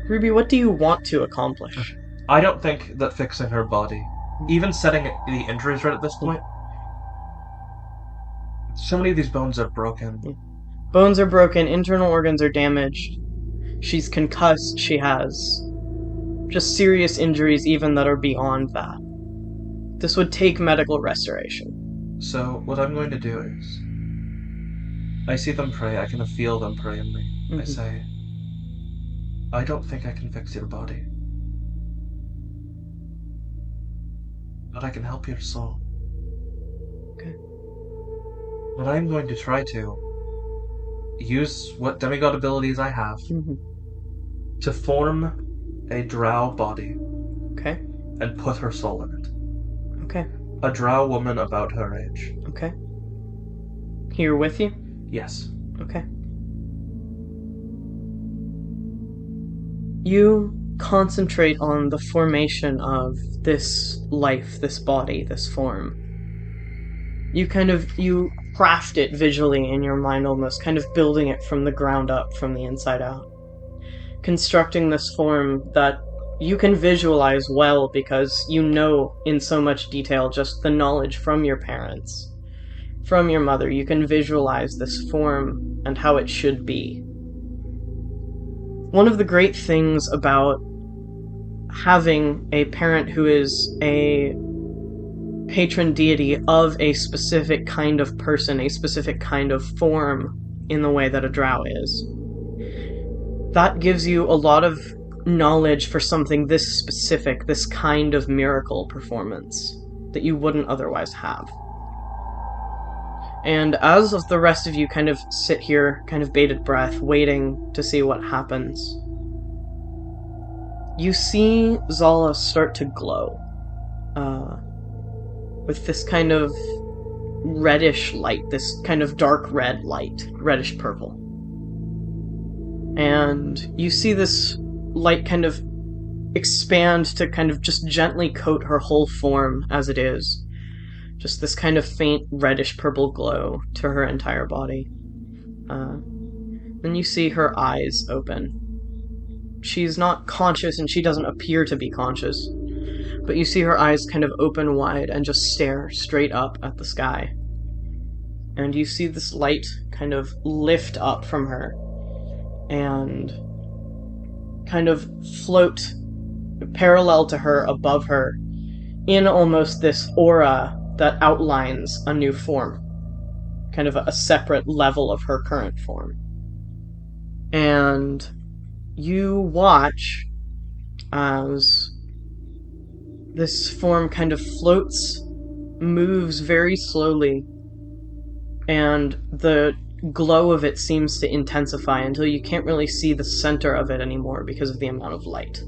Ruby, what do you want to accomplish? I don't think that fixing her body, even setting the injuries right at this point, so many of these bones are broken. Bones are broken, internal organs are damaged, she's concussed, she has just serious injuries even that are beyond that. This would take medical restoration. So what I'm going to do is, I see them pray, I can feel them pray in me. Mm-hmm. I say, I don't think I can fix your body, but I can help your soul. Okay. And I'm going to try to use what demigod abilities I have to form a drow body. Okay. And put her soul in it. Okay. A drow woman about her age. Okay. Here with you? Yes. Okay. You concentrate on the formation of this life, this body, this form. You craft it visually in your mind almost, kind of building it from the ground up, from the inside out. Constructing this form that you can visualize well because you know in so much detail just the knowledge from your parents, from your mother. You can visualize this form and how it should be. One of the great things about having a parent who is a patron deity of a specific kind of person, a specific kind of form in the way that a drow is, that gives you a lot of knowledge for something this specific, this kind of miracle performance that you wouldn't otherwise have. And as the rest of you kind of sit here, kind of bated breath, waiting to see what happens, you see Zala start to glow with this kind of reddish light, this kind of dark red light, reddish purple. And you see this light kind of expand to kind of just gently coat her whole form as it is. Just this kind of faint reddish purple glow to her entire body. Then you see her eyes open. she's not conscious and she doesn't appear to be conscious. But you see her eyes kind of open wide and just stare straight up at the sky. And you see this light kind of lift up from her and kind of float parallel to her, above her, in almost this aura that outlines a new form, kind of a separate level of her current form. And you watch as this form kind of floats, moves very slowly, and the glow of it seems to intensify until you can't really see the center of it anymore because of the amount of light.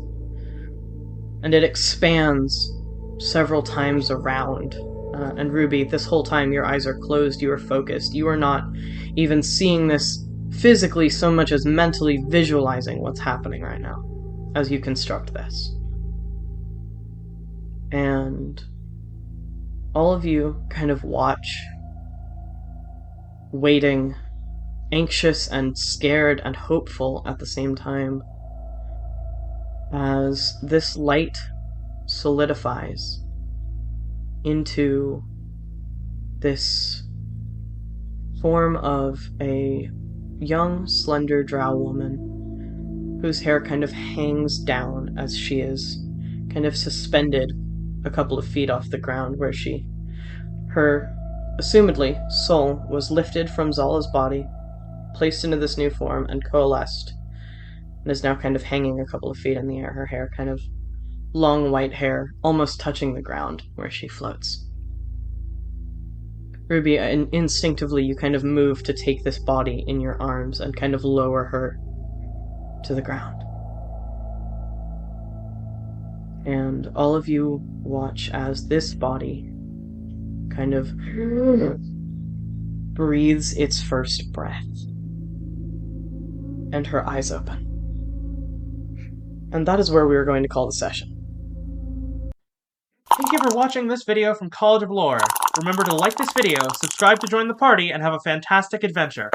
And it expands several times around. And Ruby, this whole time your eyes are closed, you are focused. You are not even seeing this physically so much as mentally visualizing what's happening right now as you construct this. And all of you kind of watch, waiting, anxious and scared and hopeful at the same time, as this light solidifies into this form of a young, slender drow woman whose hair kind of hangs down as she is kind of suspended a couple of feet off the ground, where her assumedly soul was lifted from Zala's body, placed into this new form, and coalesced, and is now kind of hanging a couple of feet in the air, her hair kind of long white hair, almost touching the ground where she floats. Ruby, instinctively you kind of move to take this body in your arms and kind of lower her to the ground. And all of you watch as this body kind of breathes its first breath. And her eyes open. And that is where we are going to call the session. Thank you for watching this video from College of Lore. Remember to like this video, subscribe to join the party, and have a fantastic adventure.